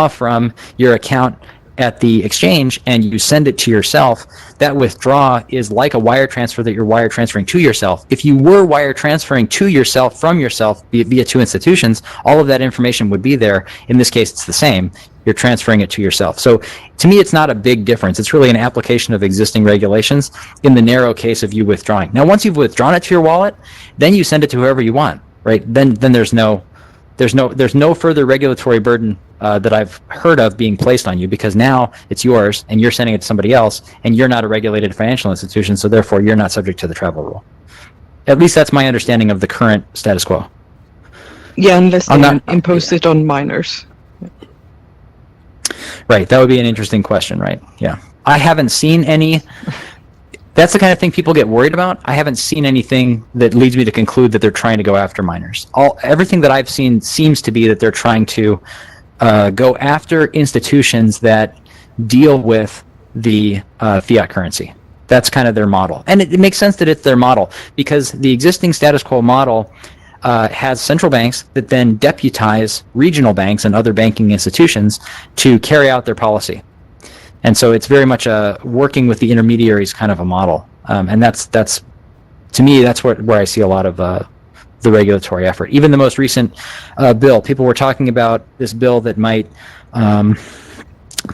from your account at the exchange and you send it to yourself. That withdraw is like a wire transfer that you're wire transferring to yourself. If you were wire transferring to yourself from yourself via two institutions, all of that information would be there. In this case, it's the same. You're transferring it to yourself. So to me, it's not a big difference. It's really an application of existing regulations in the narrow case of you withdrawing. Now, once you've withdrawn it to your wallet, then you send it to whoever you want, right? Then there's no further regulatory burden that I've heard of being placed on you, because now it's yours and you're sending it to somebody else and you're not a regulated financial institution, so therefore you're not subject to the travel rule. At least that's my understanding of the current status quo. Yeah, unless they impose it on minors. Right, that would be an interesting question, right? Yeah. I haven't seen any. That's the kind of thing people get worried about. I haven't seen anything that leads me to conclude that they're trying to go after minors. Everything that I've seen seems to be that they're trying to go after institutions that deal with the fiat currency. That's kind of their model. And it makes sense that it's their model, because the existing status quo model has central banks that then deputize regional banks and other banking institutions to carry out their policy. And so it's very much a working with the intermediaries kind of a model. And that's to me, that's where I see a lot of the regulatory effort. Even the most recent bill, people were talking about this bill that might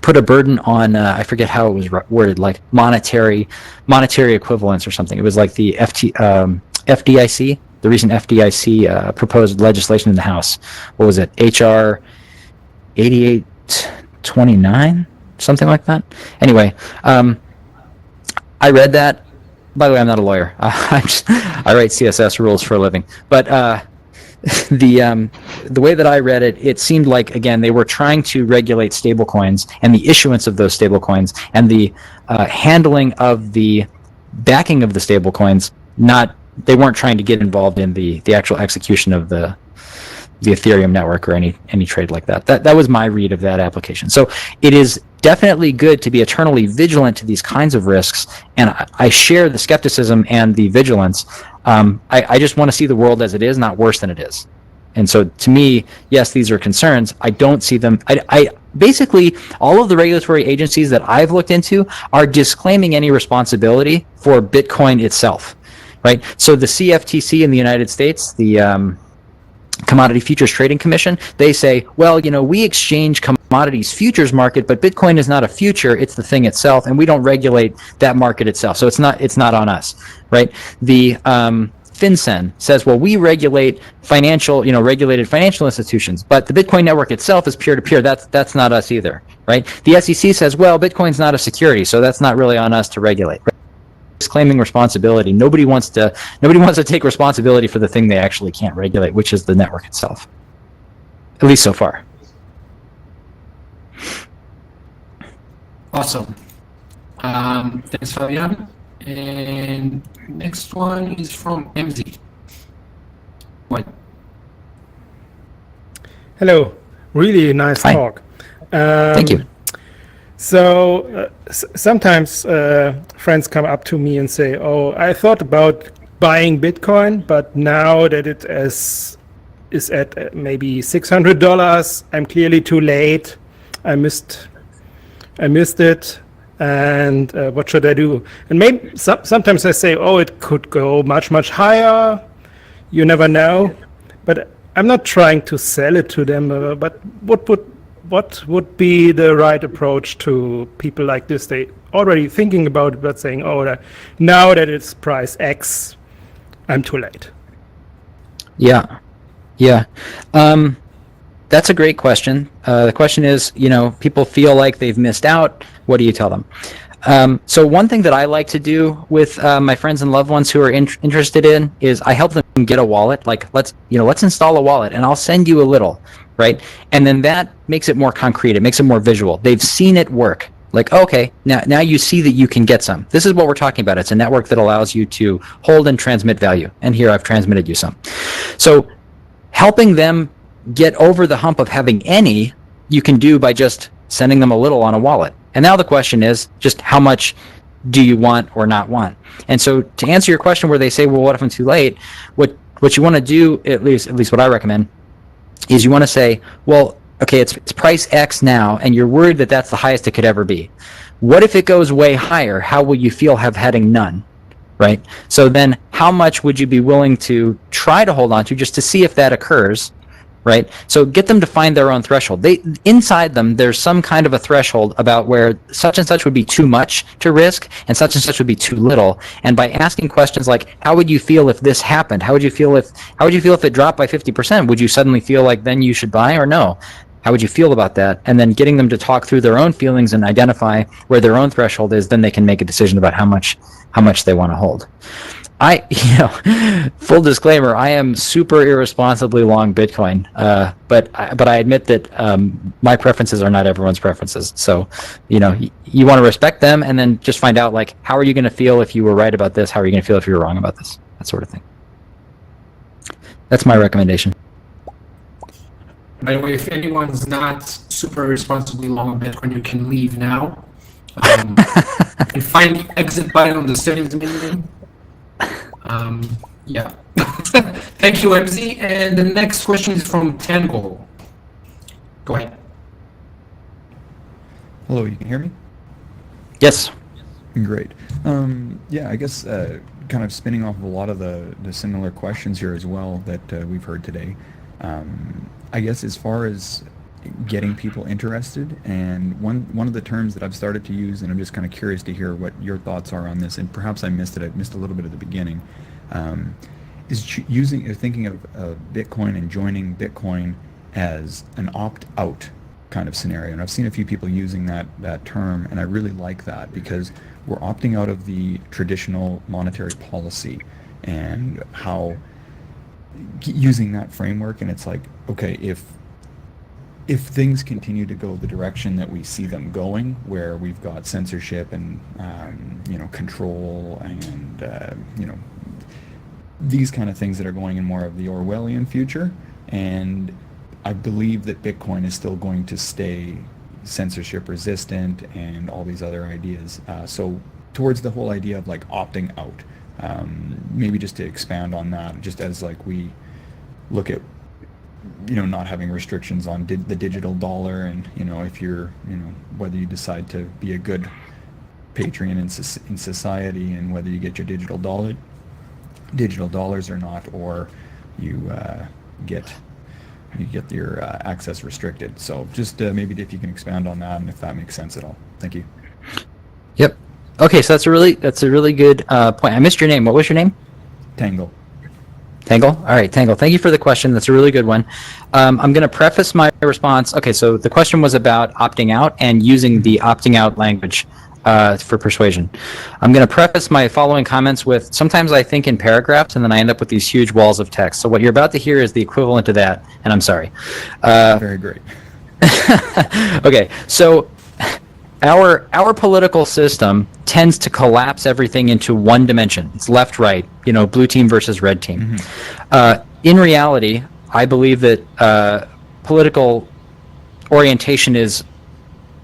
put a burden on, I forget how it was worded, like monetary equivalence or something. It was like the FDIC, the recent FDIC proposed legislation in the House. What was it? HR 8829? Something like that. Anyway, I read that. By the way, I'm not a lawyer. I write CSS rules for a living. But the way that I read it, it seemed like, again, they were trying to regulate stablecoins and the issuance of those stablecoins and the handling of the backing of the stablecoins. They weren't trying to get involved in the actual execution of the Ethereum network or any trade like that. That was my read of that application. So it is definitely good to be eternally vigilant to these kinds of risks, and I share the skepticism and the vigilance. I just want to see the world as it is, not worse than it is. And so to me, yes, these are concerns. I don't see them. I basically, all of the regulatory agencies that I've looked into are disclaiming any responsibility for Bitcoin itself, right? So the CFTC in the United States, the Commodity Futures Trading Commission, they say, well, we exchange commodities futures market, but Bitcoin is not a future, it's the thing itself, and we don't regulate that market itself, so it's not on us, right? The FinCEN says, well, we regulate regulated financial institutions, but the Bitcoin network itself is peer-to-peer. That's not us either, right? The SEC says, well, Bitcoin's not a security, so that's not really on us to regulate. Right? Claiming responsibility. Nobody wants to take responsibility for the thing they actually can't regulate, which is the network itself. At least so far. Awesome. Thanks, Fabian. And next one is from MZ. What? Hello. Really nice Hi. talk. Thank you. So sometimes friends come up to me and say, "Oh, I thought about buying Bitcoin, but now that it is at maybe $600, I'm clearly too late. I missed it, and what should I do?" And maybe sometimes I say, "Oh, it could go much higher. You never know." But I'm not trying to sell it to them. But what would be the right approach to people like this? They already thinking about it, but saying, "Oh, now that it's price X, I'm too late." Yeah. That's a great question. The question is, people feel like they've missed out. What do you tell them? So one thing that I like to do with my friends and loved ones who are interested in is I help them get a wallet. Like let's install a wallet, and I'll send you a little, right? And then that makes it more concrete. It makes it more visual. They've seen it work. Like, okay, now you see that you can get some. This is what we're talking about. It's a network that allows you to hold and transmit value. And here I've transmitted you some. So helping them get over the hump of having any, you can do by just sending them a little on a wallet. And now the question is just how much do you want or not want? And so to answer your question where they say, well, what if I'm too late? What you want to do, at least what I recommend, is you want to say, well, okay, it's price X now, and you're worried that that's the highest it could ever be. What if it goes way higher? How will you feel having none, right? So then how much would you be willing to try to hold on to just to see if that occurs, right? So get them to find their own threshold. Inside them, there's some kind of a threshold about where such and such would be too much to risk and such would be too little. And by asking questions like, how would you feel if this happened? How would you feel if it dropped by 50%? Would you suddenly feel like then you should buy or no? How would you feel about that? And then getting them to talk through their own feelings and identify where their own threshold is, then they can make a decision about how much they want to hold. Full disclaimer, I am super irresponsibly long Bitcoin, but I admit that my preferences are not everyone's preferences. So, you want to respect them, and then just find out, like, how are you going to feel if you were right about this? How are you going to feel if you were wrong about this? That sort of thing. That's my recommendation. By the way, if anyone's not super responsibly long on Bitcoin, you can leave now. You can find the exit button on the settings menu. Yeah. Thank you, MZ. And the next question is from Tango. Go ahead. Hello, you can hear me? Yes. Great. Yeah, I guess kind of spinning off of a lot of the similar questions here as well that we've heard today. I guess as far as getting people interested, and one of the terms that I've started to use, and I'm just kind of curious to hear what your thoughts are on this, and perhaps I missed a little bit at the beginning, is thinking of Bitcoin and joining Bitcoin as an opt-out kind of scenario. And I've seen a few people using that term, and I really like that because we're opting out of the traditional monetary policy and how using that framework, and it's like, okay, if things continue to go the direction that we see them going, where we've got censorship and control and these kind of things that are going in more of the Orwellian future, and I believe that Bitcoin is still going to stay censorship resistant and all these other ideas. So towards the whole idea of like opting out, maybe just to expand on that, just as like we look at not having restrictions on the digital dollar, and if you're whether you decide to be a good patron in society, and whether you get your digital dollars or not, or you get your access restricted. So just maybe if you can expand on that, and if that makes sense at all. Thank you. Yep. Okay, so that's a really good point. I missed your name. What was your name? Tango. All right, Tango. Thank you for the question. That's a really good one. I'm going to preface my response. Okay, so the question was about opting out and using the opting out language for persuasion. I'm going to preface my following comments with, sometimes I think in paragraphs and then I end up with these huge walls of text. So what you're about to hear is the equivalent to that, and I'm sorry. Very great. Okay, so our political system tends to collapse everything into one dimension. It's left, right, blue team versus red team. Mm-hmm. In reality, I believe that political orientation is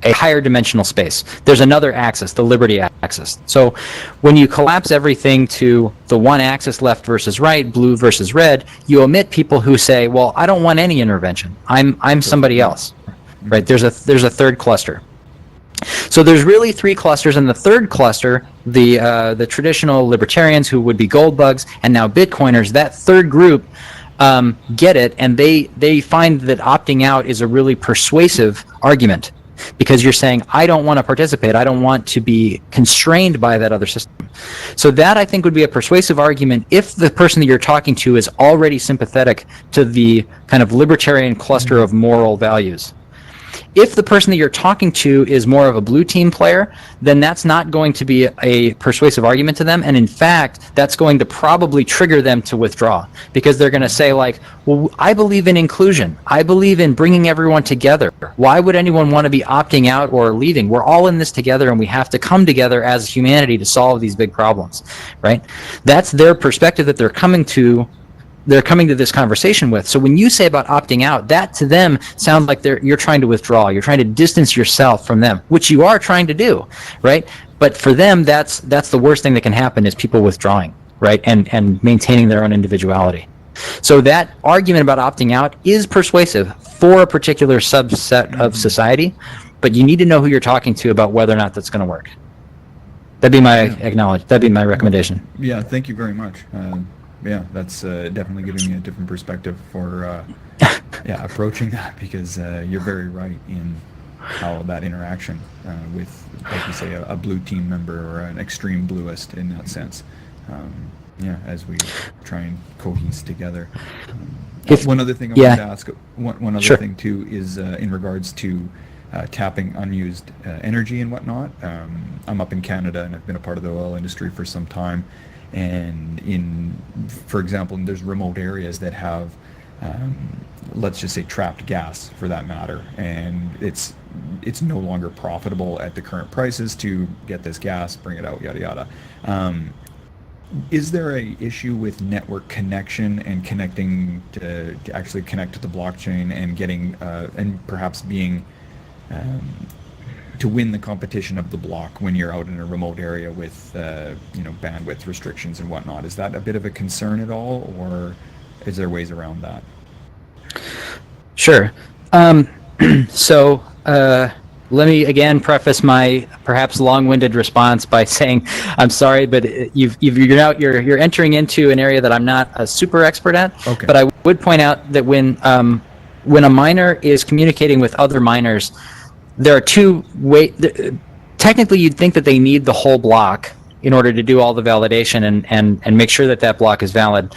a higher dimensional space. There's another axis, the liberty axis. So when you collapse everything to the one axis, left versus right, blue versus red, you omit people who say, well, I don't want any intervention. I'm somebody else. Right? There's a third cluster. So there's really three clusters. In the third cluster, the traditional libertarians, who would be gold bugs, and now Bitcoiners, that third group get it, and they find that opting out is a really persuasive argument. because you're saying, I don't want to participate. I don't want to be constrained by that other system. So that, I think, would be a persuasive argument if the person that you're talking to is already sympathetic to the kind of libertarian cluster of moral values. If the person that you're talking to is more of a blue team player, then that's not going to be a persuasive argument to them. And in fact, that's going to probably trigger them to withdraw, because they're going to say like, well, I believe in inclusion. I believe in bringing everyone together. Why would anyone want to be opting out or leaving? We're all in this together, and we have to come together as humanity to solve these big problems, right? That's their perspective that they're coming to this conversation with. So when you say about opting out, that to them sounds like you're trying to withdraw. You're trying to distance yourself from them, which you are trying to do, right? But for them, that's the worst thing that can happen, is people withdrawing, right? And maintaining their own individuality. So that argument about opting out is persuasive for a particular subset of society, but you need to know who you're talking to about whether or not that's going to work. That'd be my That'd be my recommendation. Yeah, thank you very much. Yeah, that's definitely giving me a different perspective for approaching that, because you're very right in how that interaction with, like you say, a blue team member or an extreme bluist in that sense. As we try and cohese together. One other thing I wanted to ask, one other thing too, is in regards to tapping unused energy and whatnot. I'm up in Canada, and I've been a part of the oil industry for some time. And for example, there's remote areas that have, let's just say, trapped gas, for that matter, and it's no longer profitable at the current prices to get this gas, bring it out, yada yada. Is there a issue with network connection and connecting to actually connect to the blockchain and getting and perhaps being to win the competition of the block when you're out in a remote area with bandwidth restrictions and whatnot? Is that a bit of a concern at all, or is there ways around that? Sure. So let me again preface my perhaps long-winded response by saying I'm sorry, but you're entering into an area that I'm not a super expert at. Okay. But I would point out that when a miner is communicating with other miners, there are two ways. Technically, you'd think that they need the whole block in order to do all the validation and make sure that block is valid.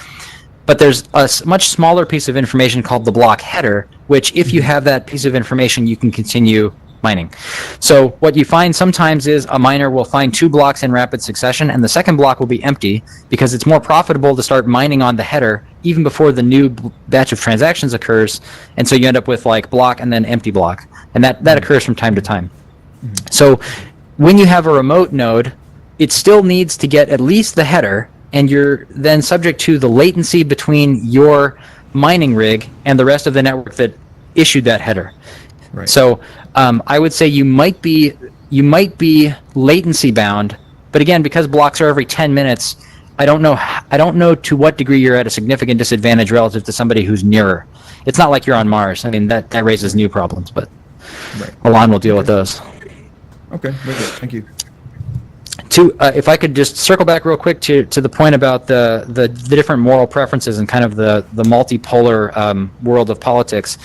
But there's a much smaller piece of information called the block header, which if you have that piece of information, you can continue mining. So what you find sometimes is a miner will find 2 blocks in rapid succession, and the second block will be empty because it's more profitable to start mining on the header even before the new batch of transactions occurs. And so you end up with like block and then empty block. And that occurs from time to time. So when you have a remote node, it still needs to get at least the header, and you're then subject to the latency between your mining rig and the rest of the network that issued that header. Right. So I would say you might be latency bound, but again, because blocks are every 10 minutes, I don't know to what degree you're at a significant disadvantage relative to somebody who's nearer. It's not like you're on Mars. I mean, that raises new problems, but Alon will deal with those. Okay, very good. Thank you. If I could just circle back real quick to the point about the different moral preferences and kind of the multipolar world of politics.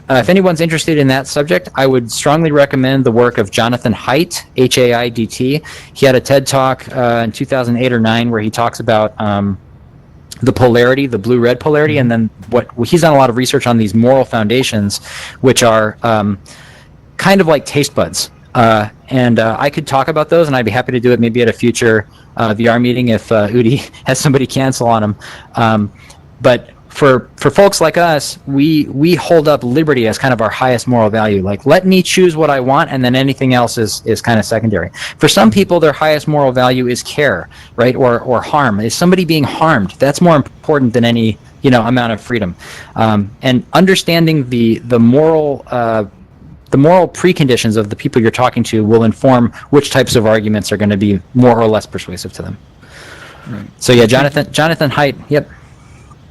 If anyone's interested in that subject, I would strongly recommend the work of Jonathan Haidt, H-A-I-D-T. He had a TED Talk in 2008 or 9 where he talks about the polarity, the blue-red polarity, and then he's done a lot of research on these moral foundations, which are kind of like taste buds. And I could talk about those, and I'd be happy to do it maybe at a future VR meeting if Udi has somebody cancel on him. But for folks like us, we hold up liberty as kind of our highest moral value. Like, let me choose what I want, and then anything else is kind of secondary. For some people, their highest moral value is care, right, or harm. Is somebody being harmed? That's more important than any amount of freedom. And understanding the moral preconditions of the people you're talking to will inform which types of arguments are going to be more or less persuasive to them. Right. So yeah, Jonathan Haidt. Yep.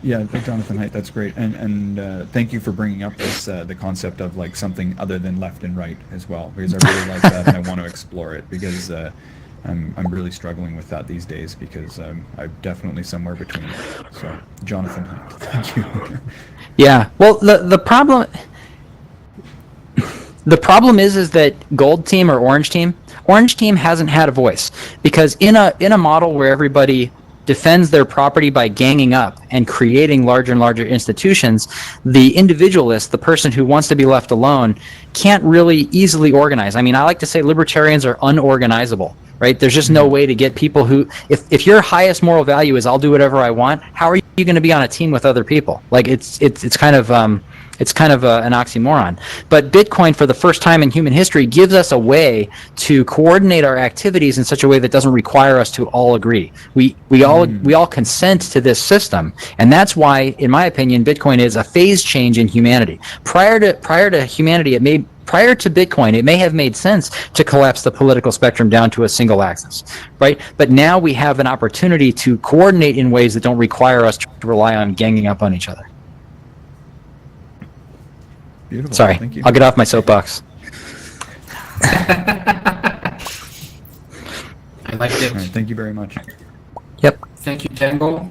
Yeah, Jonathan Haidt, that's great, and thank you for bringing up this the concept of like something other than left and right as well, because I really like that and I want to explore it, because I'm really struggling with that these days, because I'm definitely somewhere between. So Jonathan Haidt, thank you. Yeah. Well, the problem. The problem is that gold team or orange team hasn't had a voice, because in a model where everybody defends their property by ganging up and creating larger and larger institutions, the individualist, the person who wants to be left alone, can't really easily organize. I mean, I like to say libertarians are unorganizable, right? There's just no way to get people who, if your highest moral value is I'll do whatever I want, how are you going to be on a team with other people? Like it's kind of an oxymoron. But Bitcoin, for the first time in human history, gives us a way to coordinate our activities in such a way that doesn't require us to all agree. We all consent to this system, and that's why, in my opinion, Bitcoin is a phase change in humanity. Prior to humanity, prior to Bitcoin, it may have made sense to collapse the political spectrum down to a single axis, right? But now we have an opportunity to coordinate in ways that don't require us to rely on ganging up on each other. Beautiful. Sorry, Thank you. I'll get off my soapbox. I liked it. All right, thank you very much. Yep. Thank you, Django.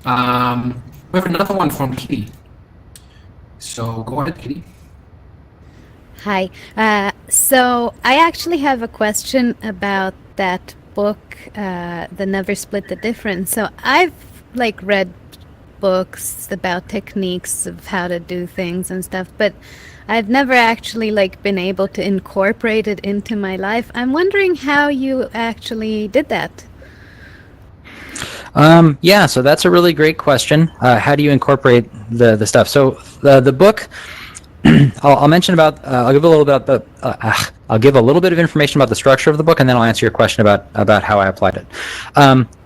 We have another one from Kitty. So go ahead, Kitty. Hi. So I actually have a question about that book, The Never Split the Difference. So I've read books about techniques of how to do things and stuff, but I've never actually been able to incorporate it into my life. I'm wondering how you actually did that. Yeah, so that's a really great question. How do you incorporate the stuff? So the book, I'll mention about. I'll give a little bit I'll give a little bit of information about the structure of the book, and then I'll answer your question about how I applied it.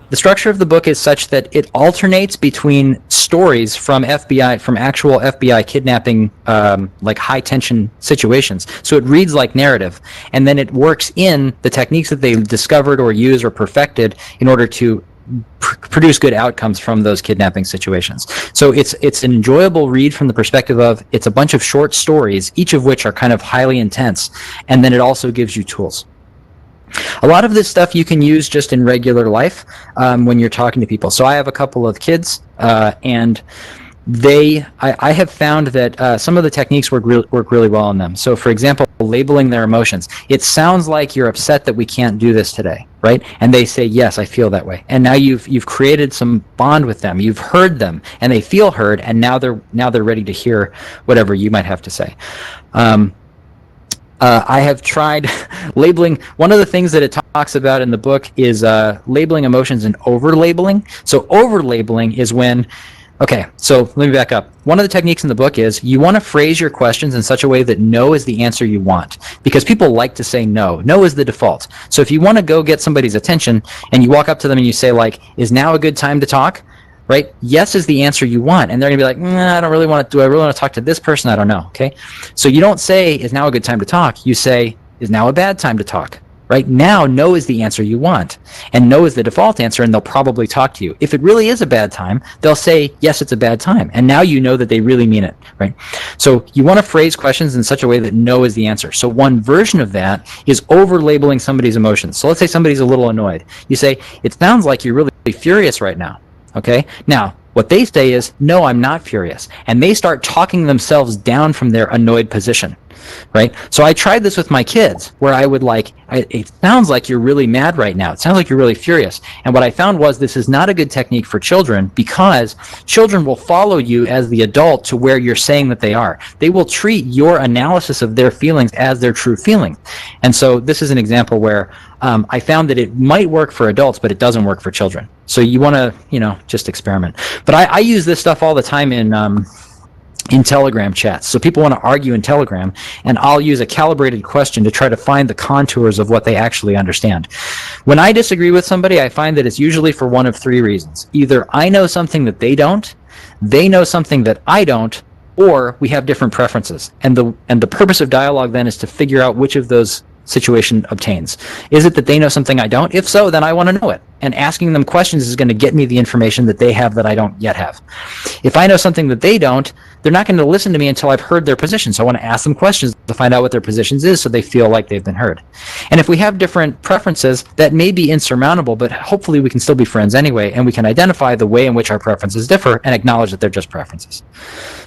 The structure of the book is such that it alternates between stories from actual FBI kidnapping, high tension situations. So it reads like narrative, and then it works in the techniques that they discovered or used or perfected in order to produce good outcomes from those kidnapping situations. So it's an enjoyable read from the perspective of it's a bunch of short stories, each of which are kind of highly intense, and then it also gives you tools. A lot of this stuff you can use just in regular life when you're talking to people. So I have a couple of kids, and I have found that some of the techniques work really well on them. So, for example, labeling their emotions. It sounds like you're upset that we can't do this today, right? And they say, yes, I feel that way. And now you've created some bond with them. You've heard them, and they feel heard, and now they're ready to hear whatever you might have to say. I have tried labeling. One of the things that it talks about in the book is labeling emotions and over-labeling. So over-labeling is when, okay, so let me back up. One of the techniques in the book is you want to phrase your questions in such a way that no is the answer you want, because people like to say no. No is the default. So if you want to go get somebody's attention and you walk up to them and you say, is now a good time to talk? Right? Yes is the answer you want. And they're going to be like, I don't really want to. Do I really want to talk to this person? I don't know. Okay. So you don't say, is now a good time to talk? You say, is now a bad time to talk? Right? Now, no is the answer you want. And no is the default answer, and they'll probably talk to you. If it really is a bad time, they'll say, yes, it's a bad time. And now you know that they really mean it. Right? So you want to phrase questions in such a way that no is the answer. So one version of that is over-labeling somebody's emotions. So let's say somebody's a little annoyed. You say, it sounds like you're really furious right now. Okay? Now, what they say is, no, I'm not furious. And they start talking themselves down from their annoyed position, right? So I tried this with my kids, where I would it sounds like you're really mad right now. It sounds like you're really furious. And what I found was this is not a good technique for children, because children will follow you as the adult to where you're saying that they are. They will treat your analysis of their feelings as their true feeling. And so this is an example where I found that it might work for adults, but it doesn't work for children. So you want to, just experiment. But I use this stuff all the time in Telegram chats. So people want to argue in Telegram, and I'll use a calibrated question to try to find the contours of what they actually understand. When I disagree with somebody, I find that it's usually for one of three reasons. Either I know something that they don't, they know something that I don't, or we have different preferences. And the purpose of dialogue then is to figure out which of those situation obtains. Is it that they know something I don't? If so, then I want to know it. And asking them questions is going to get me the information that they have that I don't yet have. If I know something that they don't, they're not going to listen to me until I've heard their position. So I want to ask them questions to find out what their positions is so they feel like they've been heard. And if we have different preferences, that may be insurmountable, but hopefully we can still be friends anyway, and we can identify the way in which our preferences differ and acknowledge that they're just preferences.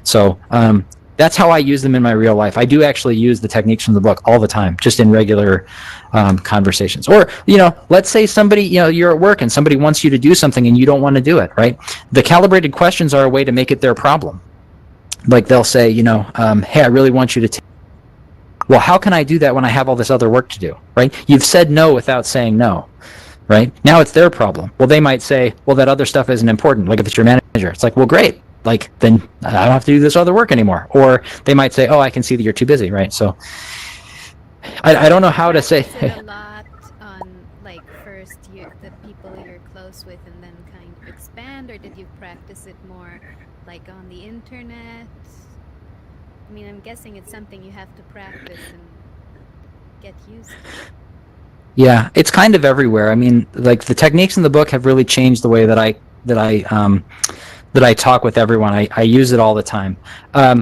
So that's how I use them in my real life. I do actually use the techniques from the book all the time, just in regular conversations. Or, let's say somebody, you're at work and somebody wants you to do something and you don't want to do it, right? The calibrated questions are a way to make it their problem. Like they'll say, hey, I really want you to take. Well, how can I do that when I have all this other work to do, right? You've said no without saying no, right? Now it's their problem. Well, they might say, well, that other stuff isn't important. Like if it's your manager, it's like, well, great. Like then I don't have to do this other work anymore. Or they might say, oh, I can see that you're too busy, right? So I don't know how to say. A lot on like first the people you're close with, and then kind of expand, or did you practice it more like on the internet? I mean, I'm guessing it's something you have to practice and get used to. Yeah, it's kind of everywhere. I mean, like the techniques in the book have really changed the way that I talk with everyone. I use it all the time.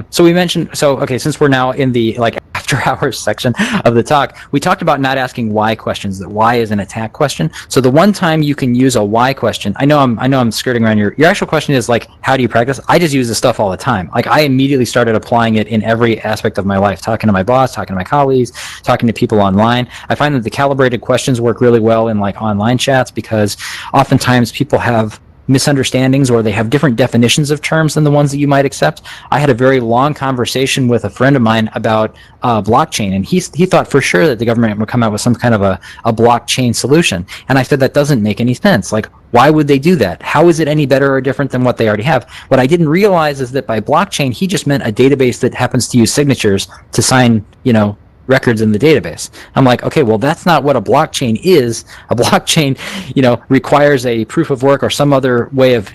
Since we're now in the like after hours section of the talk, we talked about not asking why questions, that why is an attack question. So the one time you can use a why question, I know I'm skirting around your actual question is like, how do you practice? I just use this stuff all the time. Like I immediately started applying it in every aspect of my life, talking to my boss, talking to my colleagues, talking to people online. I find that the calibrated questions work really well in like online chats, because oftentimes people have misunderstandings or they have different definitions of terms than the ones that you might accept. I had a very long conversation with a friend of mine about blockchain, and he thought for sure that the government would come out with some kind of a blockchain solution. And I said, that doesn't make any sense. Like, why would they do that? How is it any better or different than what they already have? What I didn't realize is that by blockchain, he just meant a database that happens to use signatures to sign, records in the database. I'm like, okay, well, that's not what a blockchain is. A blockchain, requires a proof of work or some other way of,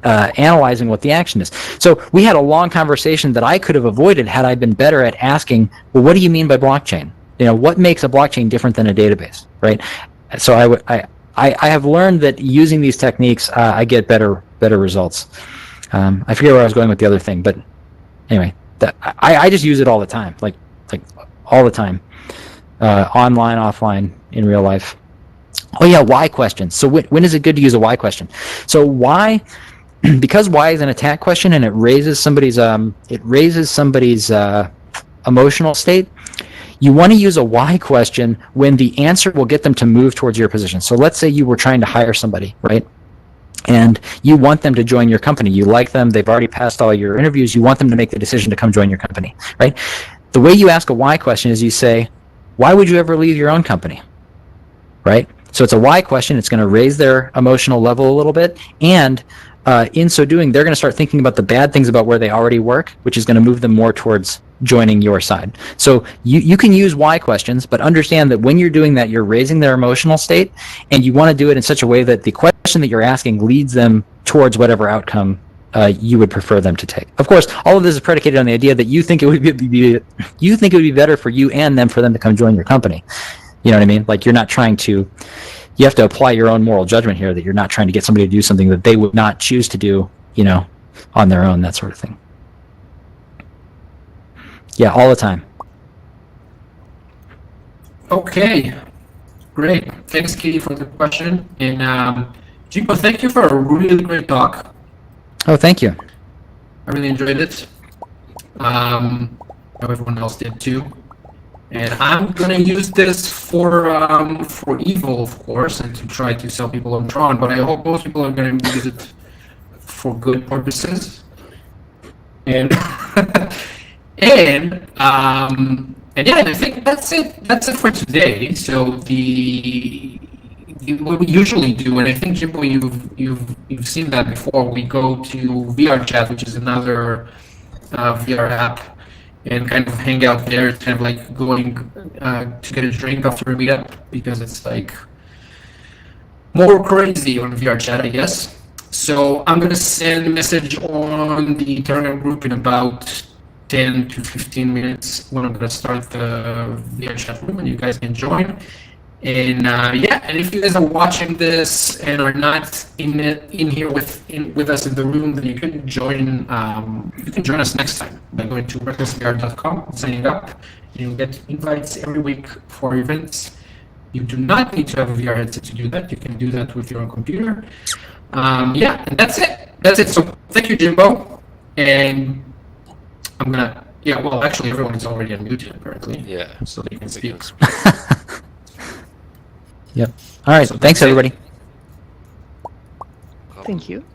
analyzing what the action is. So we had a long conversation that I could have avoided had I been better at asking, well, what do you mean by blockchain? What makes a blockchain different than a database, right? So I have learned that using these techniques, I get better results. I forget where I was going with the other thing, but anyway, I just use it all the time, like all the time, online, offline, in real life. Oh yeah, why questions. So when is it good to use a why question? So why, because why is an attack question and it raises somebody's emotional state. You want to use a why question when the answer will get them to move towards your position. So let's say you were trying to hire somebody, right? And you want them to join your company. You like them. They've already passed all your interviews. You want them to make the decision to come join your company, right? The way you ask a why question is you say, why would you ever leave your own company, right? So it's a why question. It's going to raise their emotional level a little bit. And in so doing, they're going to start thinking about the bad things about where they already work, which is going to move them more towards joining your side. So you can use why questions, but understand that when you're doing that, you're raising their emotional state, and you want to do it in such a way that the question that you're asking leads them towards whatever outcome you would prefer them to take. Of course, all of this is predicated on the idea that you think it would be better for you and them for them to come join your company. You know what I mean? Like, you're not trying to. You have to apply your own moral judgment here, that you're not trying to get somebody to do something that they would not choose to do, on their own, that sort of thing. Yeah, all the time. Okay, great. Thanks, Katie, for the question. And Jimbo, thank you for a really great talk. Oh, thank you. I really enjoyed it. I know everyone else did too. And I'm gonna use this for evil, of course, and to try to sell people on Tron. But I hope most people are gonna use it for good purposes. And and yeah, I think that's it. That's it for today. So what we usually do, and I think, Jimbo, you've seen that before. We go to VR Chat, which is another VR app, and kind of hang out there. It's kind of like going to get a drink after a meetup, because it's like more crazy on VR Chat, I guess. So I'm gonna send a message on the Telegram group in about 10 to 15 minutes when I'm gonna start the VR Chat room, and you guys can join. And yeah, and if you guys are watching this and are not in here with us in the room, then you can join us next time by going to recklessvr.com, signing up. You'll get invites every week for events. You do not need to have a VR headset to do that. You can do that with your own computer. Yeah, and that's it. So thank you, Jimbo, and I'm gonna. Yeah. Well, actually, everyone's already unmuted apparently. Yeah. So they can We speak. can speak. Yep. All right. So Thanks, that's it. everybody. Thank you.